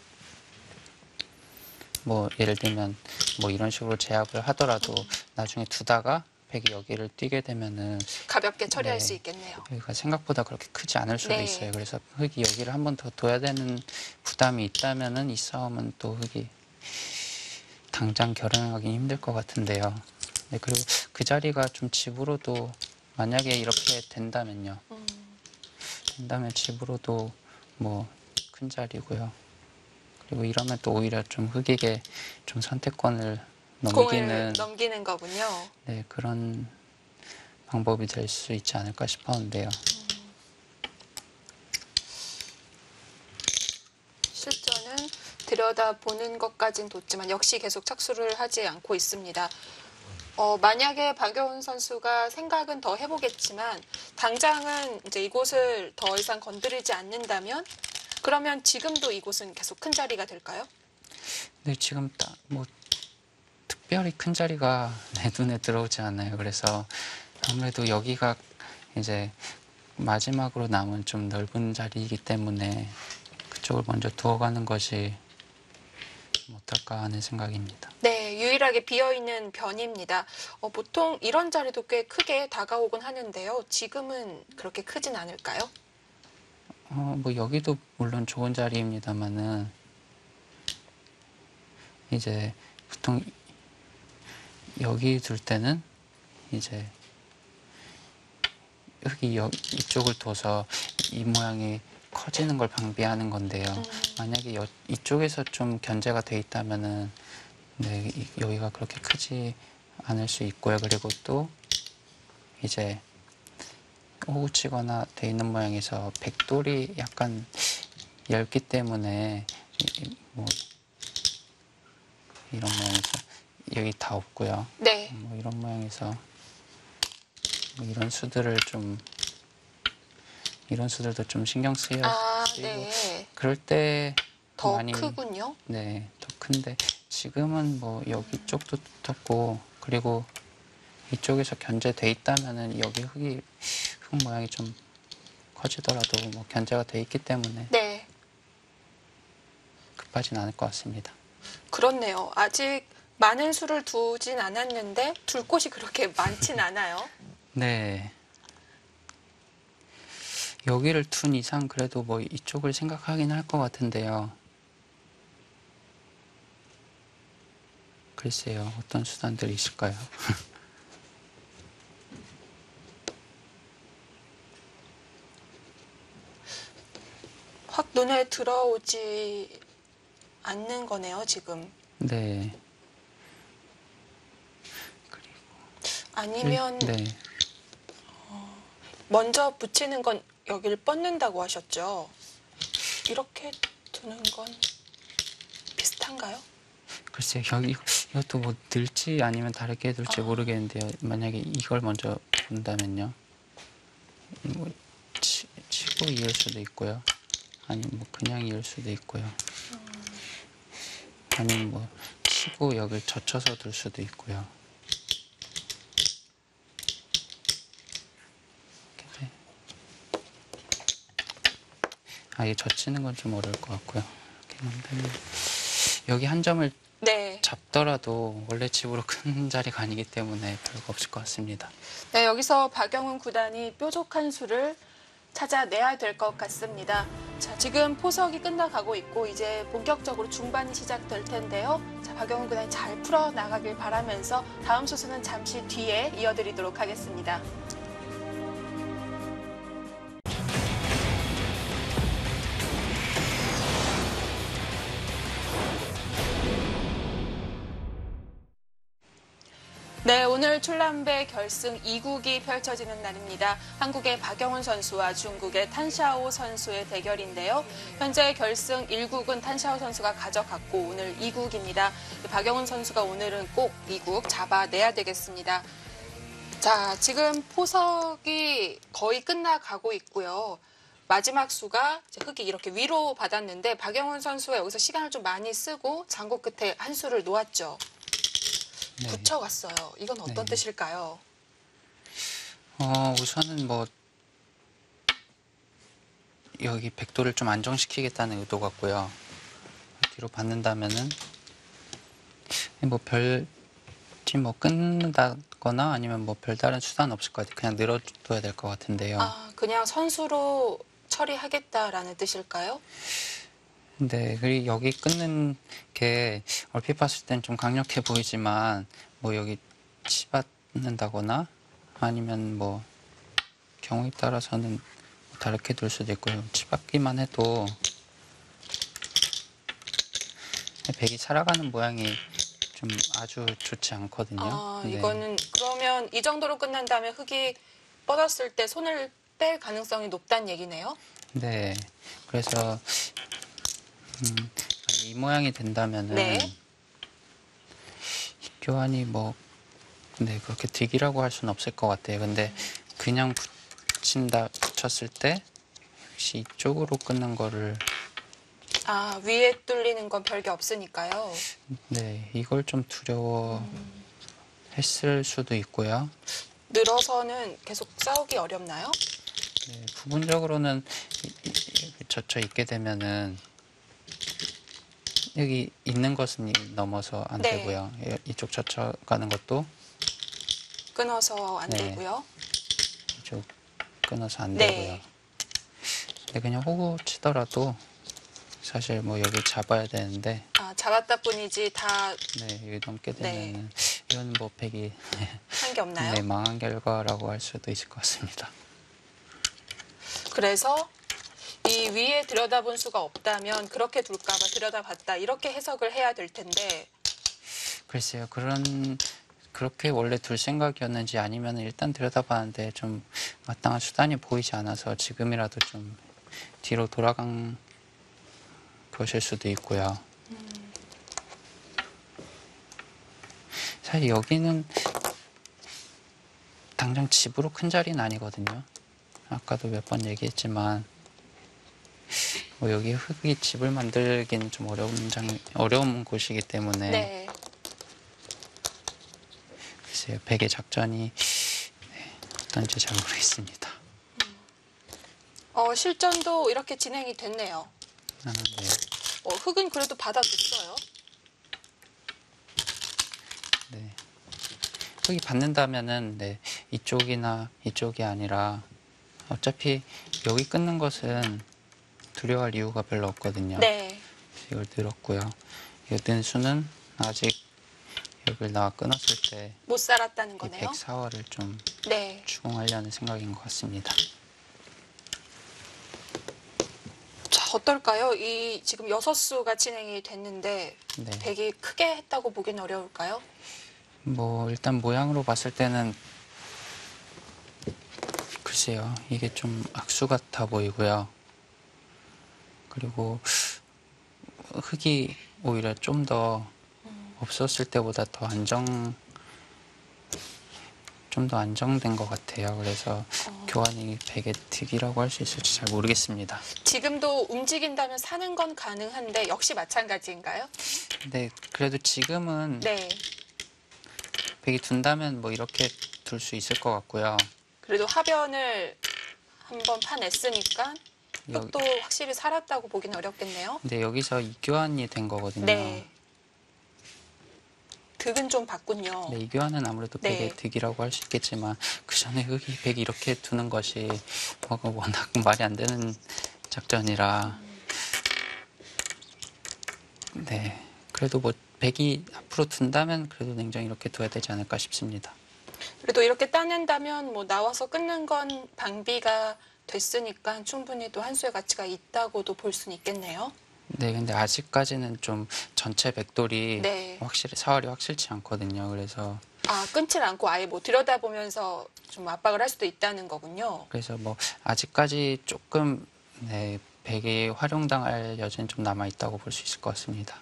뭐 예를 들면 뭐 이런 식으로 제압을 하더라도 나중에 두다가 팩이 여기를 뛰게 되면은 가볍게 처리할 네, 수 있겠네요. 여기가 생각보다 그렇게 크지 않을 수도 네. 있어요. 그래서 흙이 여기를 한 번 더 둬야 되는 부담이 있다면은 이 싸움은 또 흙이 당장 결행하기 힘들 것 같은데요. 네, 그리고 그 자리가 좀 집으로도 만약에 이렇게 된다면요. 된다면 집으로도 뭐 큰 자리고요. 그리고 이러면 또 오히려 좀 흙에게 좀 선택권을 공을 넘기는 거군요. 네, 그런 방법이 될 수 있지 않을까 싶었는데요. 실전은 들여다보는 것까진 뒀지만 역시 계속 착수를 하지 않고 있습니다. 만약에 박여운 선수가 생각은 더 해보겠지만 당장은 이제 이곳을 더 이상 건드리지 않는다면 그러면 지금도 이곳은 계속 큰 자리가 될까요? 네, 지금 딱 뭐 특별히 큰 자리가 내 눈에 들어오지 않아요. 그래서 아무래도 여기가 이제 마지막으로 남은 좀 넓은 자리이기 때문에 그쪽을 먼저 두어가는 것이 어떨까 하는 생각입니다. 네, 유일하게 비어있는 변입니다. 보통 이런 자리도 꽤 크게 다가오곤 하는데요. 지금은 그렇게 크진 않을까요? 뭐 여기도 물론 좋은 자리입니다만은 이제 보통 여기 둘 때는 이제 흙이 이쪽을 둬서 이 모양이 커지는 걸 방비하는 건데요. 만약에 이쪽에서 좀 견제가 돼 있다면은 네, 여기가 그렇게 크지 않을 수 있고요. 그리고 또 이제 호구치거나 돼 있는 모양에서 백돌이 약간 얇기 때문에 뭐 이런 모양에서 여기 다 없고요. 네. 뭐 이런 모양에서 뭐 이런 수들도 좀 신경 쓰이고 네. 그럴 때 더 많이 크군요. 네, 더 큰데 지금은 뭐 여기 쪽도 떴고 그리고 이쪽에서 견제돼 있다면은 여기 흙 모양이 좀 커지더라도 뭐 견제가 돼 있기 때문에 네. 급하진 않을 것 같습니다. 그렇네요. 아직 많은 수를 두진 않았는데 둘 곳이 그렇게 많진 않아요. 네. 여기를 둔 이상 그래도 뭐 이쪽을 생각하긴 할 것 같은데요. 글쎄요, 어떤 수단들이 있을까요? 확 눈에 들어오지 않는 거네요, 지금. 네. 아니면 네. 먼저 붙이는 건 여기를 뻗는다고 하셨죠? 이렇게 두는 건 비슷한가요? 글쎄요, 이것도 뭐 늘지 아니면 다르게 둘지 모르겠는데요. 만약에 이걸 먼저 본다면요. 뭐 치고 이을 수도 있고요. 아니면 뭐 그냥 이을 수도 있고요. 아니면 뭐 치고 여기를 젖혀서 둘 수도 있고요. 이 젖히는 건 좀 어려울 것 같고요. 여기 한 점을 네. 잡더라도 원래 집으로 큰 자리가 아니기 때문에 별거 없을 것 같습니다. 네, 여기서 박영훈 구단이 뾰족한 수를 찾아내야 될 것 같습니다. 자, 지금 포석이 끝나가고 있고 이제 본격적으로 중반이 시작될 텐데요. 자, 박영훈 구단이 잘 풀어나가길 바라면서 다음 수수는 잠시 뒤에 이어드리도록 하겠습니다. 네, 오늘 출란배 결승 2국이 펼쳐지는 날입니다. 한국의 박영훈 선수와 중국의 탄샤오 선수의 대결인데요. 현재 결승 1국은 탄샤오 선수가 가져갔고 오늘 2국입니다. 박영훈 선수가 오늘은 꼭 2국 잡아내야 되겠습니다. 자, 지금 포석이 거의 끝나가고 있고요. 마지막 수가 흙이 이렇게 위로 받았는데 박영훈 선수가 여기서 시간을 좀 많이 쓰고 장고 끝에 한 수를 놓았죠. 네. 붙여갔어요. 이건 어떤 뜻일까요? 우선은 뭐 여기 백도를 좀 안정시키겠다는 의도 같고요. 뒤로 받는다면은 뭐 뭐 끊는다거나 아니면 뭐 별다른 수단 없을 것 같아요. 그냥 늘어둬야 될 것 같은데요. 아, 그냥 선수로 처리하겠다라는 뜻일까요? 근데 그리고 여기 끊는 게 얼핏 봤을 땐 좀 강력해 보이지만 뭐 여기 치받는다거나 아니면 뭐 경우에 따라서는 뭐 다르게 둘 수도 있고요. 치받기만 해도 백이 살아가는 모양이 좀 아주 좋지 않거든요. 아, 네. 이거는 그러면 이 정도로 끝난 다음에 흙이 뻗었을 때 손을 뺄 가능성이 높다는 얘기네요. 네. 그래서 이 모양이 된다면은 네. 교환이 뭐 네, 그렇게 득이라고 할 수는 없을 것 같아요. 근데 그냥 붙였을 때 역시 이쪽으로 끊는 거를 아, 위에 뚫리는 건 별게 없으니까요. 네, 이걸 좀 두려워했을 수도 있고요. 늘어서는 계속 싸우기 어렵나요? 네, 부분적으로는 젖혀 있게 되면은 여기 있는 것은 넘어서 안 네. 되고요. 이쪽 젖혀가는 것도 끊어서 안 네. 되고요. 이쪽 끊어서 안 네. 되고요. 근데 그냥 호구 치더라도 사실 뭐 여기 잡아야 되는데 아, 잡았다 뿐이지 다 네, 여기 넘게 네. 되면은 이건 뭐 백이 한 게 없나요? 네, 망한 결과라고 할 수도 있을 것 같습니다. 그래서 이 위에 들여다본 수가 없다면 그렇게 둘까봐 들여다봤다 이렇게 해석을 해야 될 텐데 글쎄요, 그렇게 원래 둘 생각이었는지 아니면 일단 들여다봤는데 좀 마땅한 수단이 보이지 않아서 지금이라도 좀 뒤로 돌아간 것일 수도 있고요. 사실 여기는 당장 집으로 큰 자리는 아니거든요. 아까도 몇 번 얘기했지만 뭐 여기 흙이 집을 만들기는 좀 어려운 곳이기 때문에 네. 글쎄요, 백의 작전이 어떤지 잘 모르겠습니다. 실전도 이렇게 진행이 됐네요. 네. 흙은 그래도 받아줬어요. 네. 흙이 받는다면은 네, 이쪽이나 이쪽이 아니라 어차피 여기 끊는 것은 두려워할 이유가 별로 없거든요. 네. 이걸 늘었고요. 이 는 수는 아직 여기를 나와 끊었을 때 못 살았다는 이 거네요. 백사화를 좀 네. 추궁하려는 생각인 것 같습니다. 자, 어떨까요? 이 지금 6수가 진행이 됐는데 네. 백이 크게 했다고 보기는 어려울까요? 뭐 일단 모양으로 봤을 때는 글쎄요, 이게 좀 악수 같아 보이고요. 그리고 흙이 오히려 좀 더 없었을 때보다 좀 더 안정된 것 같아요. 그래서 교환이 백의 득이라고 할 수 있을지 잘 모르겠습니다. 지금도 움직인다면 사는 건 가능한데 역시 마찬가지인가요? 근데 그래도 지금은 네. 백이 둔다면 뭐 이렇게 둘 수 있을 것 같고요. 그래도 하변을 한번 파냈으니까 흙도 확실히 살았다고 보기는 어렵겠네요. 근데 여기서 이교환이 된 거거든요. 네. 득은 좀 봤군요. 네, 이교환은 아무래도 네. 백의 득이라고 할 수 있겠지만 그 전에 흙이 백이 이렇게 두는 것이 워낙 말이 안 되는 작전이라 네, 그래도 뭐 백이 앞으로 둔다면 그래도 냉정히 이렇게 둬야 되지 않을까 싶습니다. 그래도 이렇게 따낸다면 뭐 나와서 끊는 건 방비가 됐으니까 충분히 또 한 수의 가치가 있다고도 볼 수는 있겠네요. 네, 근데 아직까지는 좀 전체 백돌이 네. 확실히 사활이 확실치 않거든요. 그래서 끊질 않고 아예 뭐 들여다보면서 좀 압박을 할 수도 있다는 거군요. 그래서 뭐 아직까지 조금 네, 백이 활용당할 여지는 좀 남아 있다고 볼 수 있을 것 같습니다.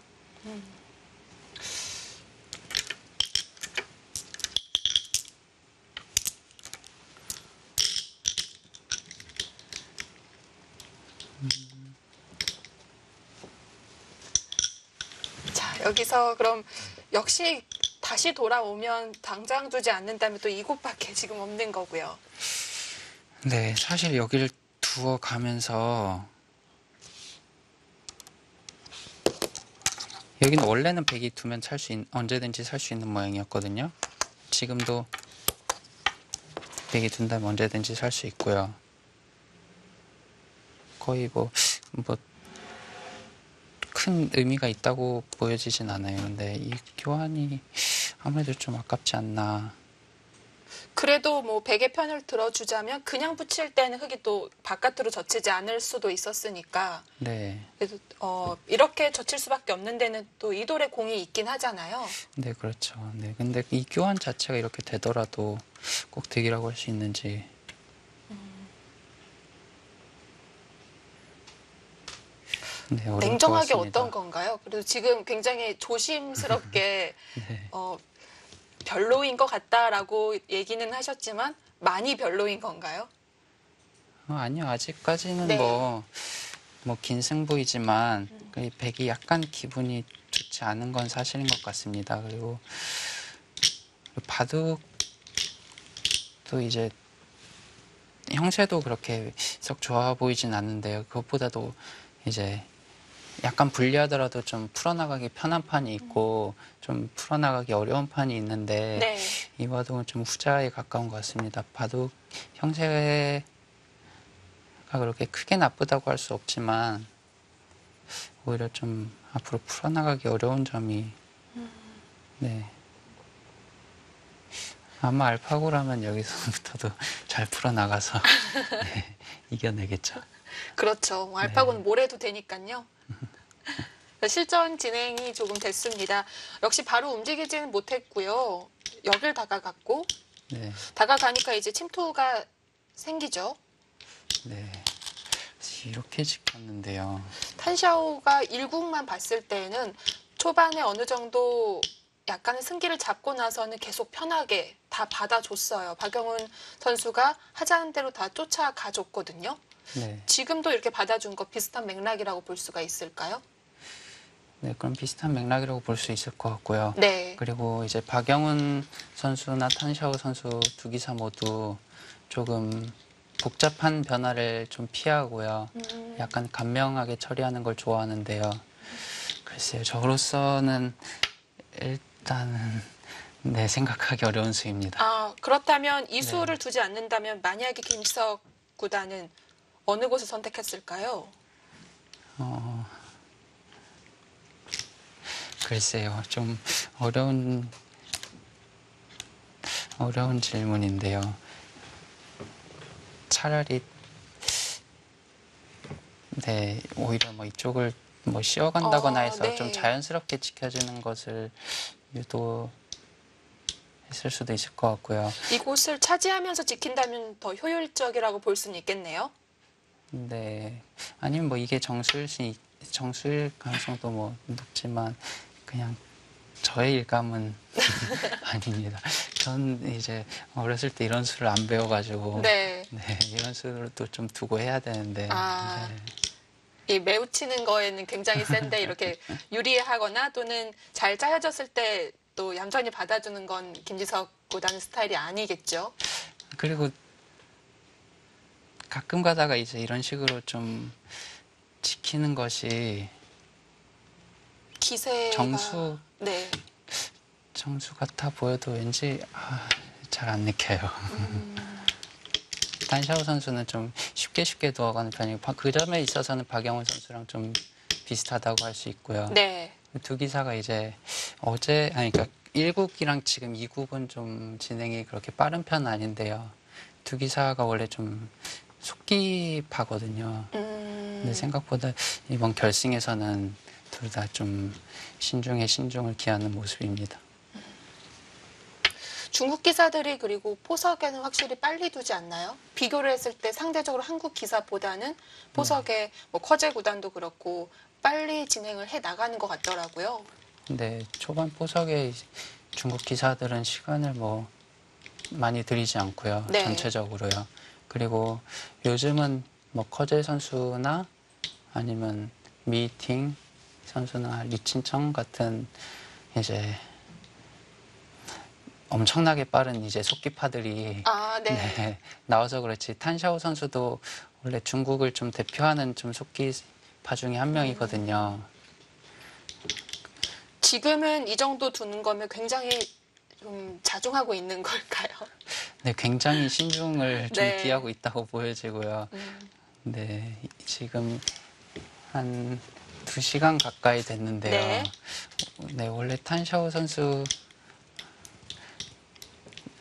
자, 여기서 그럼 역시 다시 돌아오면 당장 두지 않는다면 또 이곳밖에 지금 없는 거고요. 네, 사실 여기를 두어가면서 여기는 원래는 백이 두면 언제든지 살 수 있는 모양이었거든요. 지금도 백이 둔다면 언제든지 살 수 있고요. 거의 큰 의미가 있다고 보여지진 않아요. 근데 이 교환이 아무래도 좀 아깝지 않나. 그래도 뭐 백의 편을 들어주자면 그냥 붙일 때는 흙이 또 바깥으로 젖히지 않을 수도 있었으니까. 네. 그래도 이렇게 젖힐 수밖에 없는 데는 또 이 돌에 공이 있긴 하잖아요. 네, 그렇죠. 네, 근데 이 교환 자체가 이렇게 되더라도 꼭 득이라고 할 수 있는지. 네, 어려울 것 냉정하게 같습니다. 어떤 건가요? 그래도 지금 굉장히 조심스럽게 네. 별로인 것 같다라고 얘기는 하셨지만 많이 별로인 건가요? 아니요, 아직까지는 네. 긴 승부이지만 이 백이 약간 기분이 좋지 않은 건 사실인 것 같습니다. 그리고 바둑도 이제 형세도 그렇게 썩 좋아 보이진 않는데요. 그것보다도 이제 약간 불리하더라도 좀 풀어나가기 편한 판이 있고 좀 풀어나가기 어려운 판이 있는데 네. 이 바둑은 좀 후자에 가까운 것 같습니다. 바둑 형세가 그렇게 크게 나쁘다고 할 수 없지만 오히려 좀 앞으로 풀어나가기 어려운 점이 네. 아마 알파고라면 여기서부터도 잘 풀어나가서 네, 이겨내겠죠. 그렇죠. 뭐 알파고는 뭘 해도 되니까요. 실전 진행이 조금 됐습니다. 역시 바로 움직이지는 못했고요. 여길 다가갔고 네, 다가가니까 이제 침투가 생기죠. 네. 이렇게 지켰는데요. 탄샤오가 일국만 봤을 때는 초반에 어느 정도 약간의 승기를 잡고 나서는 계속 편하게 다 받아줬어요. 박영훈 선수가 하자는 대로 다 쫓아가줬거든요. 네, 지금도 이렇게 받아준 거 비슷한 맥락이라고 볼 수가 있을까요? 네, 그럼 비슷한 맥락이라고 볼 수 있을 것 같고요. 네. 그리고 이제 박영훈 선수나 탄샤오 선수 두 기사 모두 조금 복잡한 변화를 좀 피하고요. 약간 간명하게 처리하는 걸 좋아하는데요. 글쎄요, 저로서는 일단은 네, 생각하기 어려운 수입니다. 아, 그렇다면 이 수를 두지 않는다면 만약에 김지석 구단은 어느 곳을 선택했을까요? 글쎄요, 좀 어려운 질문인데요. 차라리 네, 오히려 이쪽을 씌워간다거나 해서 네. 좀 자연스럽게 지켜지는 것을 유도했을 수도 있을 것 같고요. 이곳을 차지하면서 지킨다면 더 효율적이라고 볼 수는 있겠네요. 네, 아니면 이게 정수일 가능성도 높지만 그냥 저의 일감은 아닙니다. 전 이제 어렸을 때 이런 수를 안 배워가지고 네. 네, 이런 수를 또 좀 두고 해야 되는데 아. 네. 이 매우 치는 거에는 굉장히 센데 이렇게 유리하거나 또는 잘 짜여졌을 때 또 얌전히 받아주는 건 김지석 구단 스타일이 아니겠죠. 그리고 가끔 가다가 이제 이런 식으로 좀 지키는 것이 기세가 정수 같아 보여도 왠지 잘 안 느껴요. 단샤오 선수는 좀 쉽게 누워가는 편이고 그 점에 있어서는 박영훈 선수랑 좀 비슷하다고 할 수 있고요. 네. 두 기사가 이제 그러니까 1국이랑 지금 2국은 좀 진행이 그렇게 빠른 편은 아닌데요. 두 기사가 원래 좀 속기파거든요. 근데 생각보다 이번 결승에서는 둘 다 좀 신중을 기하는 모습입니다. 중국 기사들이 그리고 포석에는 확실히 빨리 두지 않나요? 비교를 했을 때 상대적으로 한국 기사보다는 포석에 커제 구단도 그렇고 빨리 진행을 해 나가는 것 같더라고요. 근데 초반 포석에 중국 기사들은 시간을 많이 들이지 않고요. 네. 전체적으로요. 그리고 요즘은 커제 선수나 아니면 미팅 선수나 리친청 같은 이제 엄청나게 빠른 이제 속기파들이 네. 네, 나와서 그렇지 탄샤오 선수도 원래 중국을 좀 대표하는 좀 속기파 중에 한 명이거든요. 지금은 이 정도 두는 거면 굉장히 좀 자중하고 있는 걸까요? 네, 굉장히 신중을 좀 네. 기하고 있다고 보여지고요. 네, 지금 한 2시간 가까이 됐는데요. 네. 네, 원래 탄샤오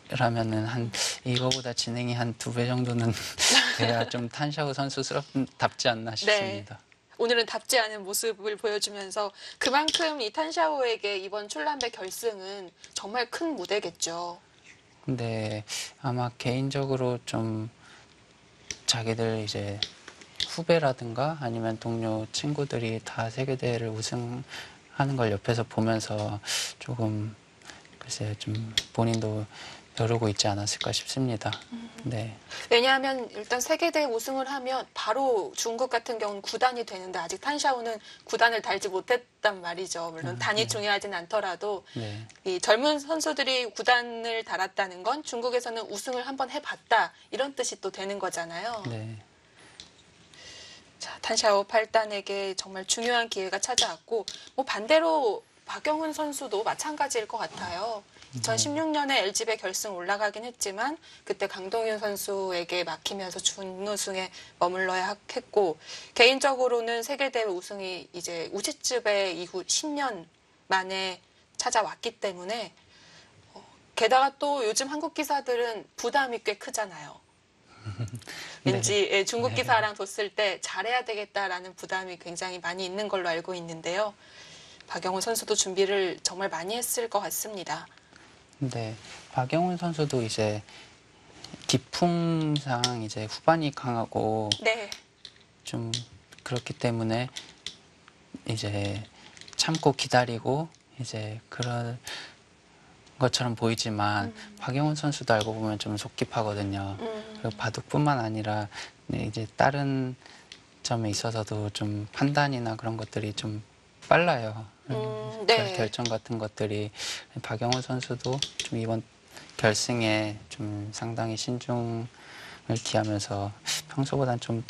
선수라면은 한 이거보다 진행이 한 2배 정도는 돼야 좀 탄샤오 선수답지 않나 싶습니다. 네. 오늘은 답지 않은 모습을 보여주면서 그만큼 이 탄샤오에게 이번 출란배 결승은 정말 큰 무대겠죠. 근데 아마 개인적으로 좀 자기들 이제 후배라든가 아니면 동료 친구들이 다 세계대회를 우승하는 걸 옆에서 보면서 조금 글쎄 좀 본인도 벼르고 있지 않았을까 싶습니다. 네. 왜냐하면 일단 세계대회 우승을 하면 바로 중국 같은 경우는 9단이 되는데 아직 탄샤오는 9단을 달지 못했단 말이죠. 물론 단이 네. 중요하진 않더라도 네. 이 젊은 선수들이 9단을 달았다는 건 중국에서는 우승을 한번 해봤다 이런 뜻이 또 되는 거잖아요. 네. 자, 탄샤오 8단에게 정말 중요한 기회가 찾아왔고 뭐 반대로 박영훈 선수도 마찬가지일 것 같아요. 2016년에 LG배 결승 올라가긴 했지만 그때 강동윤 선수에게 막히면서 준우승에 머물러야 했고 개인적으로는 세계대회 우승이 이제 우지츠배 이후 10년 만에 찾아왔기 때문에 게다가 또 요즘 한국 기사들은 부담이 꽤 크잖아요. 왠지 네. 중국 기사랑 뒀을 때 잘해야 되겠다라는 부담이 굉장히 많이 있는 걸로 알고 있는데요. 박영훈 선수도 준비를 정말 많이 했을 것 같습니다. 네. 박영훈 선수도 이제 기풍상 이제 후반이 강하고 네. 좀 그렇기 때문에 이제 참고 기다리고 이제 그런 것처럼 보이지만 박영훈 선수도 알고 보면 좀 속기파거든요. 그리고 바둑뿐만 아니라 이제 다른 점에 있어서도 좀 판단이나 그런 것들이 좀 빨라요. 네. 결정 같은 것들이 박영훈 선수도 좀 이번 결승에 좀 상당히 신중을 기하면서 평소보다는 좀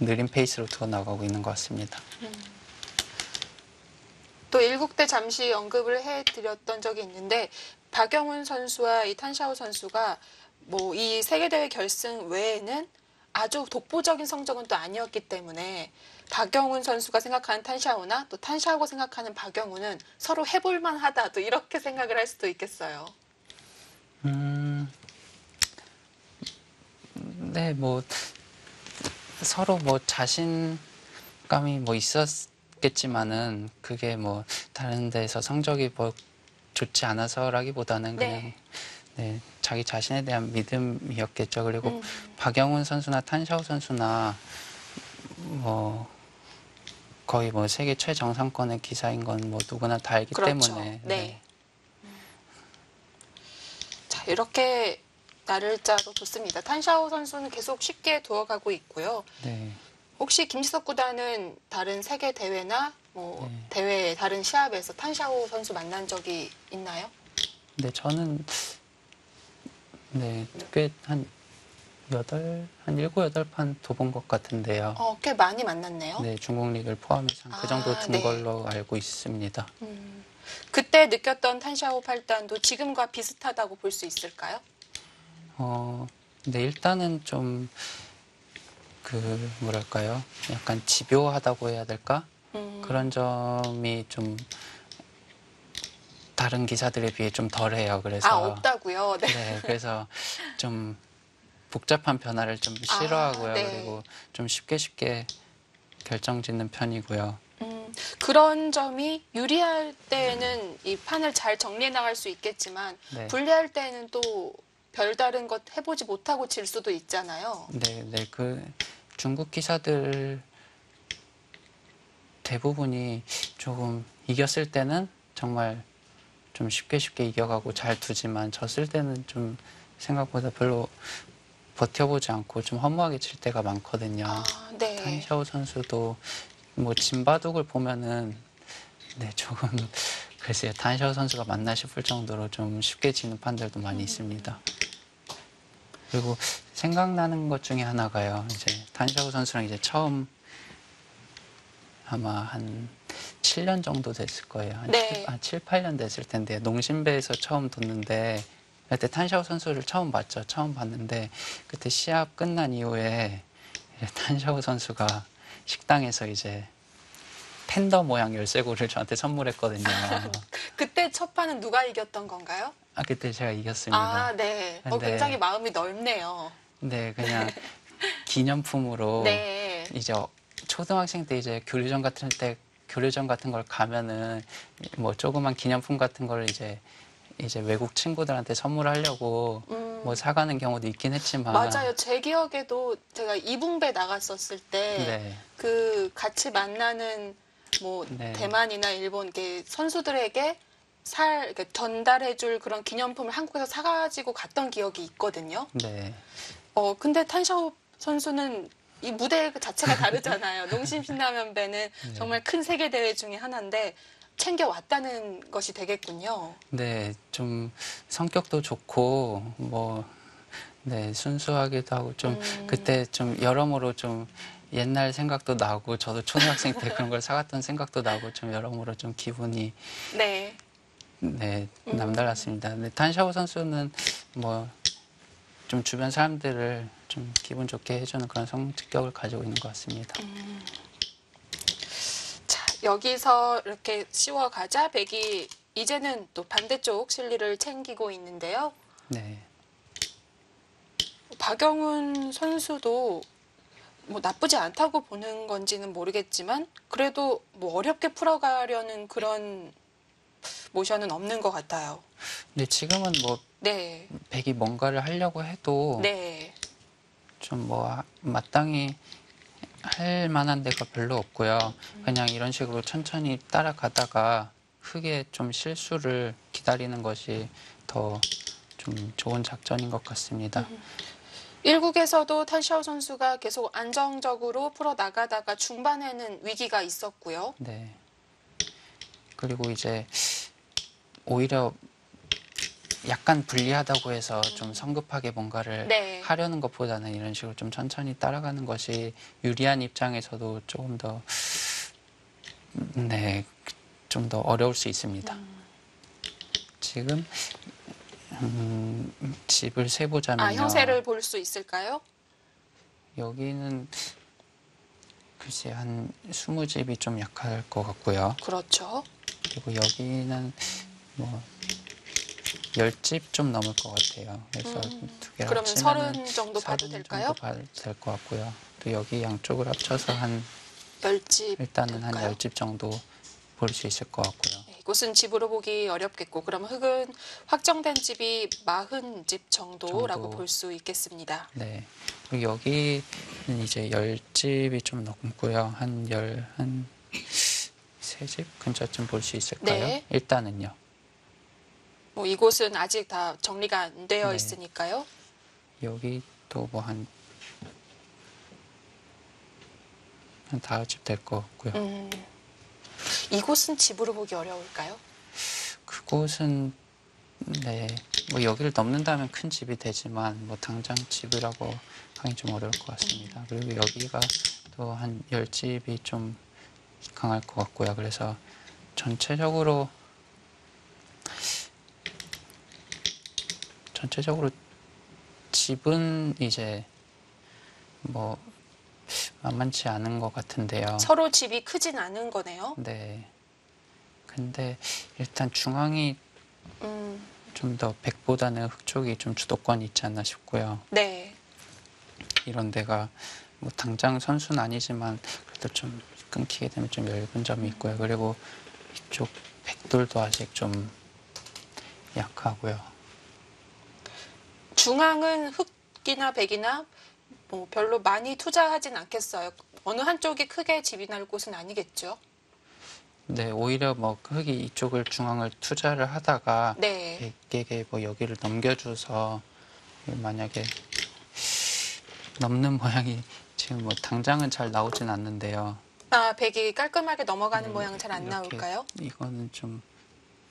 느린 페이스로 두어 나가고 있는 것 같습니다. 또 일국대 잠시 언급을 해드렸던 적이 있는데 박영훈 선수와 이 탄샤오 선수가 뭐 이 세계대회 결승 외에는 아주 독보적인 성적은 또 아니었기 때문에 박영훈 선수가 생각하는 탄샤오나 또 탄샤오가 생각하는 박영훈은 서로 해볼만 하다 또 이렇게 생각을 할 수도 있겠어요. 네, 뭐 서로 뭐 자신감이 뭐 있었겠지만은 그게 뭐 다른 데서 성적이 뭐 좋지 않아서라기보다는 그냥 네. 네, 자기 자신에 대한 믿음이었겠죠. 그리고 박영훈 선수나 탄샤오 선수나 뭐 거의 뭐 세계 최정상권의 기사인 건 뭐 누구나 다 알기 그렇죠. 때문에. 네. 자, 이렇게 날짜로 뒀습니다. 탄샤오 선수는 계속 쉽게 두어가고 있고요. 네. 혹시 김지석 구단은 다른 세계 대회나 뭐 네. 대회 다른 시합에서 탄샤오 선수 만난 적이 있나요? 네, 저는 네, 꽤 한 7, 8판 둬본 것 같은데요. 꽤 많이 만났네요. 네, 중국 리그를 포함해서 그 정도 둔 네. 걸로 알고 있습니다. 그때 느꼈던 탄샤오 8단도 지금과 비슷하다고 볼 수 있을까요? 네, 일단은 좀 그 뭐랄까요? 약간 집요하다고 해야 될까? 그런 점이 좀 다른 기사들에 비해 좀 덜해요. 그래서 없다고요? 네. 네, 그래서 좀 복잡한 변화를 좀 싫어하고요. 네. 그리고 좀 쉽게 결정짓는 편이고요. 그런 점이 유리할 때는 이 판을 잘 정리해 나갈 수 있겠지만 네. 불리할 때는 또 별다른 것 해보지 못하고 질 수도 있잖아요. 네, 그 중국 기사들 대부분이 조금 이겼을 때는 정말 좀 쉽게 이겨가고 잘 두지만 졌을 때는 좀 생각보다 별로 버텨보지 않고 좀 허무하게 칠 때가 많거든요. 네. 탄샤오 선수도 뭐 진바둑을 보면은 네, 조금 글쎄요, 탄샤오 선수가 맞나 싶을 정도로 좀 쉽게 지는 판들도 많이 있습니다. 그리고 생각나는 것 중에 하나가요. 이제 탄샤오 선수랑 이제 처음 아마 한 7년 정도 됐을 거예요. 네. 한 7, 8년 됐을 텐데 농심배에서 처음 뒀는데 그때 탄샤오 선수를 처음 봤죠. 처음 봤는데 그때 시합 끝난 이후에 이제 탄샤오 선수가 식당에서 이제 팬더 모양 열쇠고리를 저한테 선물했거든요. 그때 첫 판은 누가 이겼던 건가요? 그때 제가 이겼습니다. 아, 네. 근데, 굉장히 마음이 넓네요. 네, 그냥 기념품으로 네. 이제 초등학생 때 이제 교류전 같은 걸 가면은 뭐 조그만 기념품 같은 걸 이제 외국 친구들한테 선물하려고 뭐 사가는 경우도 있긴 했지만 맞아요. 제 기억에도 제가 이붕배 나갔었을 때 그 같이 만나는 뭐 대만이나 일본 이렇게 선수들에게 이렇게 전달해줄 그런 기념품을 한국에서 사가지고 갔던 기억이 있거든요. 네. 근데 탄샤오 선수는 이 무대 자체가 다르잖아요. 농심 신라면배는 정말 큰 세계 대회 중에 하나인데 챙겨왔다는 것이 되겠군요. 네, 좀 성격도 좋고 뭐 네, 순수하기도 하고 좀 그때 좀 여러모로 좀 옛날 생각도 나고 저도 초등학생 때 그런 걸 사갔던 생각도 나고 좀 여러모로 좀 기분이 네. 네, 남달랐습니다. 근데 탄샤오 선수는 뭐 좀 주변 사람들을 좀 기분 좋게 해주는 그런 성격을 가지고 있는 것 같습니다. 자, 여기서 이렇게 씌워가자 백이 이제는 또 반대쪽 실리를 챙기고 있는데요. 네. 박영훈 선수도 뭐 나쁘지 않다고 보는 건지는 모르겠지만 그래도 뭐 어렵게 풀어가려는 그런 모션은 없는 것 같아요. 근데 지금은 뭐 네. 백이 뭔가를 하려고 해도 네. 좀 뭐 마땅히 할 만한 데가 별로 없고요. 그냥 이런 식으로 천천히 따라가다가 흙에 좀 실수를 기다리는 것이 더 좀 좋은 작전인 것 같습니다. 1국에서도 탄샤오 선수가 계속 안정적으로 풀어나가다가 중반에는 위기가 있었고요. 네. 그리고 이제 오히려 약간 불리하다고 해서 좀 성급하게 뭔가를 하려는 것보다는 이런 식으로 좀 천천히 따라가는 것이 유리한 입장에서도 조금 더 네, 좀 더 어려울 수 있습니다. 지금 집을 세보자면요. 형세를 볼 수 있을까요? 여기는 글쎄 한 20집이 좀 약할 것 같고요. 그렇죠. 그리고 여기는 뭐 10집 좀 넘을 것 같아요. 그래서 두 개를 그러면 합치면은 30 정도 봐도 될까요? 될 것 같고요. 또 여기 양쪽을 합쳐서 한 10집 일단은 될까요? 한 10집 정도 볼 수 있을 것 같고요. 네, 이곳은 집으로 보기 어렵겠고 그러면 흙은 확정된 집이 40집 정도라고 볼 수 있겠습니다. 네. 그리고 여기는 이제 10집이 좀 넘고요. 한 3집 근처쯤 볼 수 있을까요? 네. 일단은요. 뭐 이곳은 아직 다 정리가 안 되어 네. 있으니까요. 여기 또 뭐 한 5집 될 것 같고요. 이곳은 집으로 보기 어려울까요? 그곳은 네, 뭐 여기를 넘는다면 큰 집이 되지만 뭐 당장 집이라고 하긴 좀 어려울 것 같습니다. 그리고 여기가 또 한 10집이 좀 강할 것 같고요. 그래서 전체적으로 집은 이제 뭐 만만치 않은 것 같은데요. 서로 집이 크진 않은 거네요. 네. 근데 일단 중앙이 좀 더 백보다는 흙 쪽이 좀 주도권이 있지 않나 싶고요. 네. 이런 데가 뭐 당장 선수는 아니지만 그래도 좀 끊기게 되면 좀 얇은 점이 있고요. 그리고 이쪽 백돌도 아직 좀 약하고요. 중앙은 흙이나 백이나 뭐 별로 많이 투자하진 않겠어요. 어느 한쪽이 크게 집이 날 곳은 아니겠죠. 네, 오히려 뭐 흙이 이쪽을 중앙을 투자를 하다가 백에게 뭐 여기를 넘겨줘서 만약에 넘는 모양이 지금 뭐 당장은 잘 나오진 않는데요. 백이 깔끔하게 넘어가는 모양은 잘 안 나올까요? 이거는 좀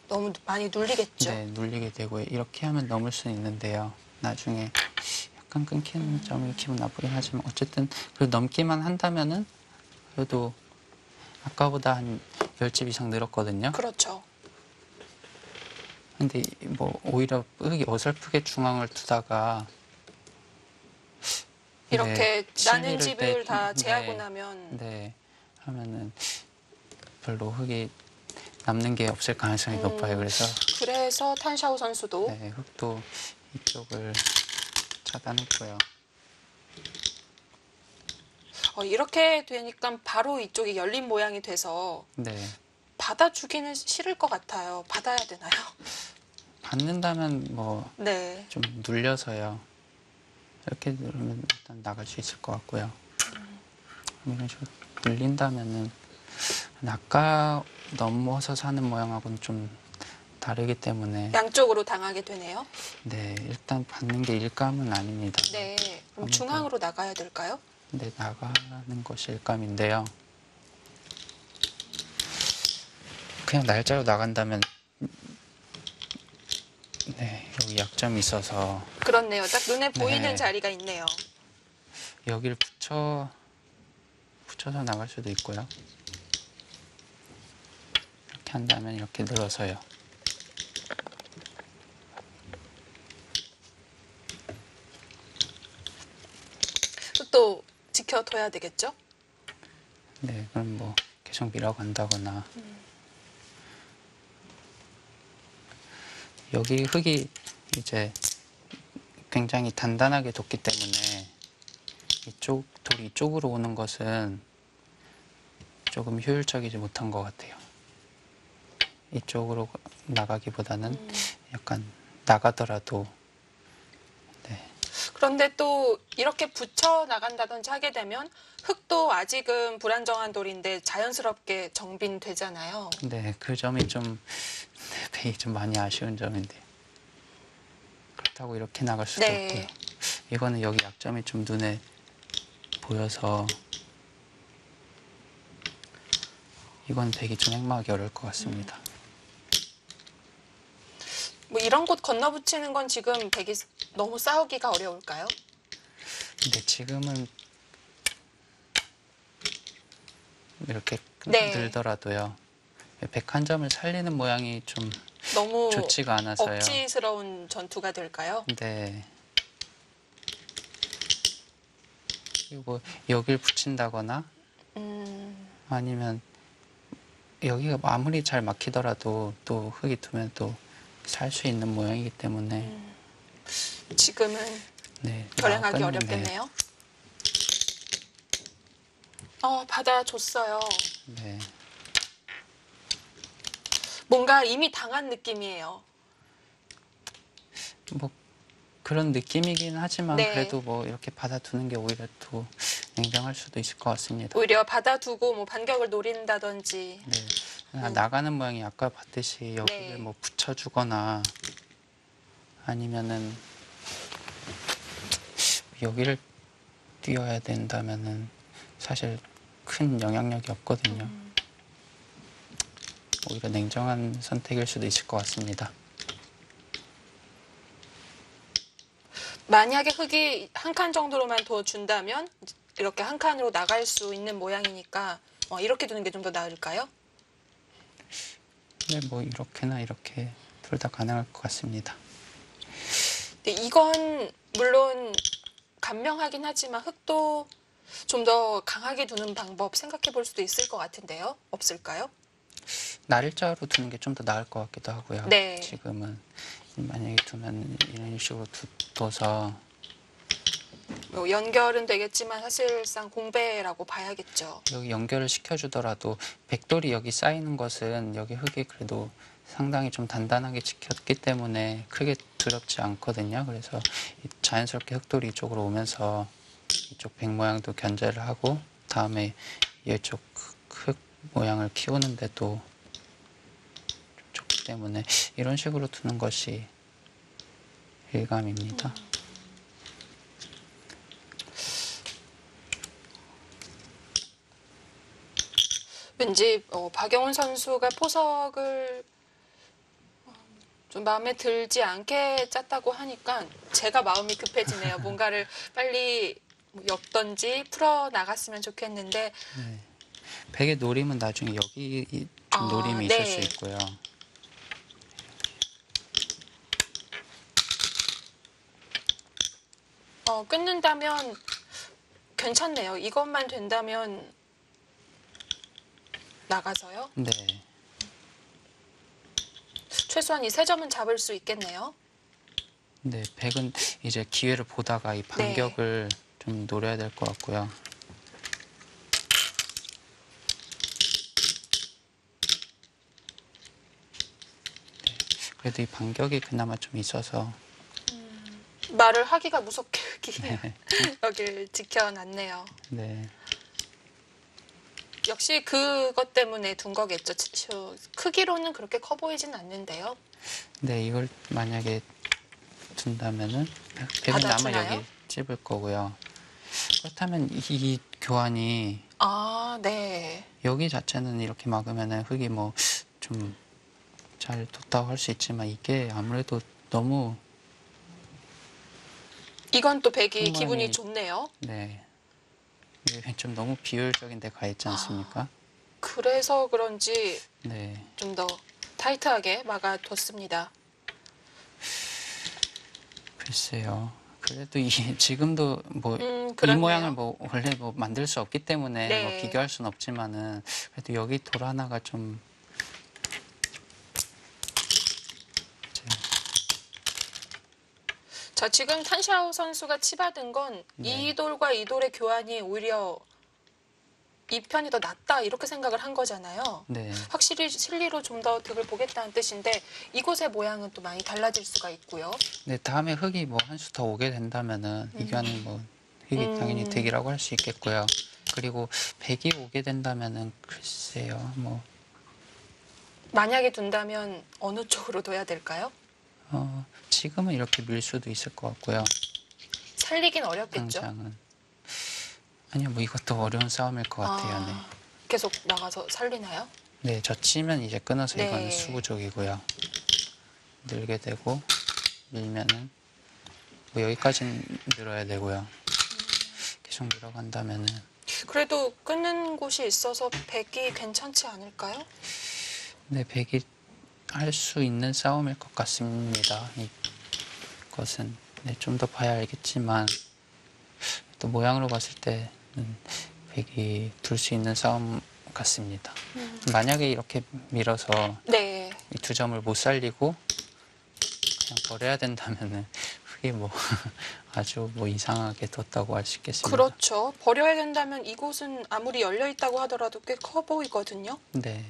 너무 많이 눌리겠죠. 네, 눌리게 되고 이렇게 하면 넘을 수는 있는데요. 나중에 약간 끊기는 점이 기분 나쁘긴 하지만 어쨌든 그래도 넘기만 한다면은 그래도 아까보다 한 10집 이상 늘었거든요. 그렇죠. 근데 뭐 오히려 흙이 어설프게 중앙을 두다가 이렇게 네, 나는 실미를 때 집을 다 제하고 네, 나면 네 하면은 별로 흙이 남는 게 없을 가능성이 높아요. 그래서 탄샤오 선수도 네, 흙도 이쪽을 차단했고요. 이렇게 되니까 바로 이쪽이 열린 모양이 돼서 네, 받아주기는 싫을 것 같아요. 받아야 되나요? 받는다면 뭐 네. 좀 눌려서요. 이렇게 누르면 일단 나갈 수 있을 것 같고요. 이런 식으로 눌린다면은 아까 넘어서 사는 모양하고는 좀 다르기 때문에 양쪽으로 당하게 되네요. 네, 일단 받는 게 일감은 아닙니다. 네. 그럼 아무튼. 중앙으로 나가야 될까요? 네, 나가는 것이 일감인데요. 그냥 날짜로 나간다면 네, 여기 약점이 있어서 그렇네요. 딱 눈에 보이는 네. 자리가 있네요. 여기를 붙여서 나갈 수도 있고요. 이렇게 한다면 이렇게 늘어서요. 또 지켜둬야 되겠죠? 네, 그럼 뭐 계속 밀어간다거나 여기 흙이 이제 굉장히 단단하게 뒀기 때문에 돌이 이쪽으로 오는 것은 조금 효율적이지 못한 것 같아요. 이쪽으로 나가기보다는 약간 나가더라도 네, 그런데 또 이렇게 붙여 나간다든지 하게 되면 흙도 아직은 불안정한 돌인데 자연스럽게 정빈되잖아요. 네, 그 점이 좀 배이 좀 많이 아쉬운 점인데 그렇다고 이렇게 나갈 수도 네. 없고요. 이거는 여기 약점이 좀 눈에 보여서 이건 되게 좀 행마하기 어려울 것 같습니다. 뭐 이런 곳 건너붙이는 건 지금 백이 너무 싸우기가 어려울까요? 근데 지금은 이렇게 네. 늘더라도요. 101점을 살리는 모양이 좀 너무 좋지가 않아서요. 억지스러운 전투가 될까요? 네. 그리고 여길 붙인다거나 아니면 여기가 아무리 잘 막히더라도 또 흙이 두면 또 살 수 있는 모양이기 때문에 지금은 네, 결행하기 나아가는, 어렵겠네요. 받아줬어요. 네. 뭔가 이미 당한 느낌이에요. 뭐 그런 느낌이긴 하지만 네. 그래도 뭐 이렇게 받아두는 게 오히려 더 냉정할 수도 있을 것 같습니다. 오히려 받아두고 뭐 반격을 노린다든지. 네. 나가는 모양이 아까 봤듯이 여기를 네. 뭐 붙여주거나 아니면은 여기를 띄워야 된다면은 사실 큰 영향력이 없거든요. 오히려 냉정한 선택일 수도 있을 것 같습니다. 만약에 흙이 한 칸 정도로만 더 준다면 이렇게 한 칸으로 나갈 수 있는 모양이니까 이렇게 두는 게 좀 더 나을까요? 네, 뭐 이렇게나 이렇게 둘 다 가능할 것 같습니다. 네, 이건 물론 간명하긴 하지만 흙도 좀 더 강하게 두는 방법 생각해 볼 수도 있을 것 같은데요. 없을까요? 날짜로 두는 게 좀 더 나을 것 같기도 하고요. 네. 지금은 만약에 두면 이런 식으로 둬서 뭐 연결은 되겠지만 사실상 공배라고 봐야겠죠. 여기 연결을 시켜주더라도 백돌이 여기 쌓이는 것은 여기 흙이 그래도 상당히 좀 단단하게 지켰기 때문에 크게 두렵지 않거든요. 그래서 자연스럽게 흙돌이 이쪽으로 오면서 이쪽 백 모양도 견제를 하고 다음에 이쪽 흙 모양을 키우는데도 좀 좋기 때문에 이런 식으로 두는 것이 일감입니다. 왠지 박영훈 선수가 포석을 좀 마음에 들지 않게 짰다고 하니까 제가 마음이 급해지네요. 뭔가를 빨리 엮던지 풀어 나갔으면 좋겠는데. 네. 백의 노림은 나중에 여기 좀 노림이 있을 수 있고요. 끊는다면 괜찮네요. 이것만 된다면 나가서요. 네. 최소한 이 세 점은 잡을 수 있겠네요. 네, 백은 이제 기회를 보다가 이 반격을 좀 노려야 될 것 같고요. 네, 그래도 이 반격이 그나마 좀 있어서 말을 하기가 무섭게 여길 지켜놨네요. 네. 역시 그것 때문에 둔 거겠죠. 크기로는 그렇게 커 보이진 않는데요. 네, 이걸 만약에 둔다면은 백은 아마 받아주나요? 여기 찝을 거고요. 그렇다면 이 교환이 네. 여기 자체는 이렇게 막으면은 흙이 뭐 좀 잘 뒀다고 할 수 있지만 이게 아무래도 너무 이건 또 백이 흙만이- 기분이 좋네요. 네. 이게 좀 너무 비효율적인 데 가 있지 않습니까? 그래서 그런지 네. 좀 더 타이트하게 막아뒀습니다. 글쎄요. 그래도 지금도 뭐 이 그렇네요. 모양을 뭐 원래 뭐 만들 수 없기 때문에 네. 뭐 비교할 수는 없지만은 그래도 여기 돌 하나가 좀 자, 지금 탄샤오 선수가 치받은 건 이 돌과 이 돌의 교환이 오히려 이 편이 더 낫다 이렇게 생각을 한 거잖아요. 네. 확실히 실리로 좀 더 득을 보겠다는 뜻인데 이곳의 모양은 또 많이 달라질 수가 있고요. 네, 다음에 흙이 뭐 한 수 더 오게 된다면은 이견은 뭐 흙이 당연히 득이라고 할 수 있겠고요. 그리고 백이 오게 된다면은 글쎄요. 뭐 만약에 둔다면 어느 쪽으로 둬야 될까요? 지금은 이렇게 밀 수도 있을 것 같고요. 살리긴 어렵겠죠. 당장은 아니요, 뭐 이것도 어려운 싸움일 것 같아요. 네. 계속 나가서 살리나요? 네, 젖히면 이제 끊어서 네. 이거는 수구족이고요. 늘게 되고 밀면은 뭐 여기까지는 늘어야 되고요. 계속 밀어간다면은 그래도 끊는 곳이 있어서 백이 괜찮지 않을까요? 네, 백이 할 수 있는 싸움일 것 같습니다. 이것은 네, 좀 더 봐야 알겠지만 또 모양으로 봤을 때는 백이 둘 수 있는 싸움 같습니다. 만약에 이렇게 밀어서 네. 이 두 점을 못 살리고 그냥 버려야 된다면은 그게 뭐 아주 뭐 이상하게 뒀다고 할 수 있겠습니다. 그렇죠. 버려야 된다면 이곳은 아무리 열려 있다고 하더라도 꽤 커 보이거든요. 네.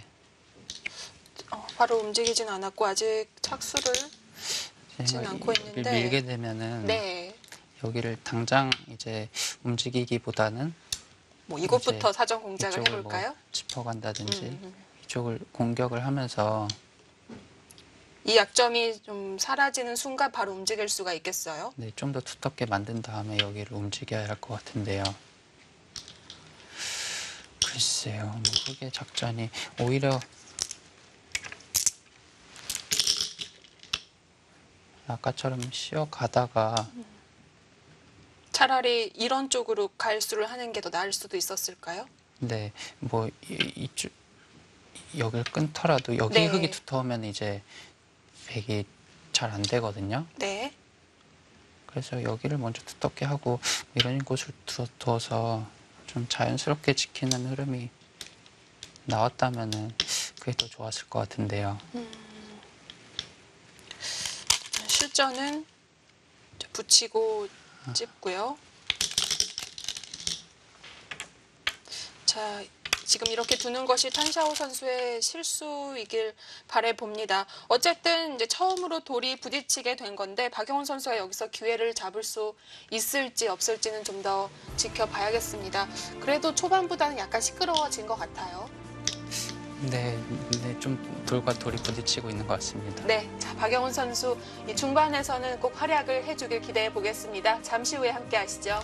바로 움직이진 않았고 아직 착수를 하진 제가 않고 여기 있는데. 밀게 되면은 네. 여기를 당장 이제 움직이기보다는 뭐 이곳부터 이제 사전 공작을 이쪽을 해볼까요? 뭐 짚어간다든지 음. 이쪽을 공격을 하면서 이 약점이 좀 사라지는 순간 바로 움직일 수가 있겠어요. 네, 좀 더 두텁게 만든 다음에 여기를 움직여야 할 것 같은데요. 글쎄요, 뭐 흙의 작전이 오히려 아까처럼 쉬어가다가 차라리 이런 쪽으로 갈수를 하는 게 더 나을 수도 있었을까요? 네, 뭐 이쪽 여기를 끊더라도 여기 네. 흙이 두터우면 이제 백이 잘 안 되거든요. 네. 그래서 여기를 먼저 두텁게 하고 이런 곳을 두어서 좀 자연스럽게 지키는 흐름이 나왔다면은 그게 더 좋았을 것 같은데요. 실전은 붙이고 찝고요. 자, 지금 이렇게 두는 것이 탄샤오 선수의 실수이길 바라봅니다. 어쨌든 이제 처음으로 돌이 부딪히게 된 건데 박영훈 선수가 여기서 기회를 잡을 수 있을지 없을지는 좀 더 지켜봐야겠습니다. 그래도 초반보다는 약간 시끄러워진 것 같아요. 네, 좀 돌과 돌이 부딪히고 있는 것 같습니다. 네, 자, 박영훈 선수 이 중반에서는 꼭 활약을 해주길 기대해 보겠습니다. 잠시 후에 함께 하시죠.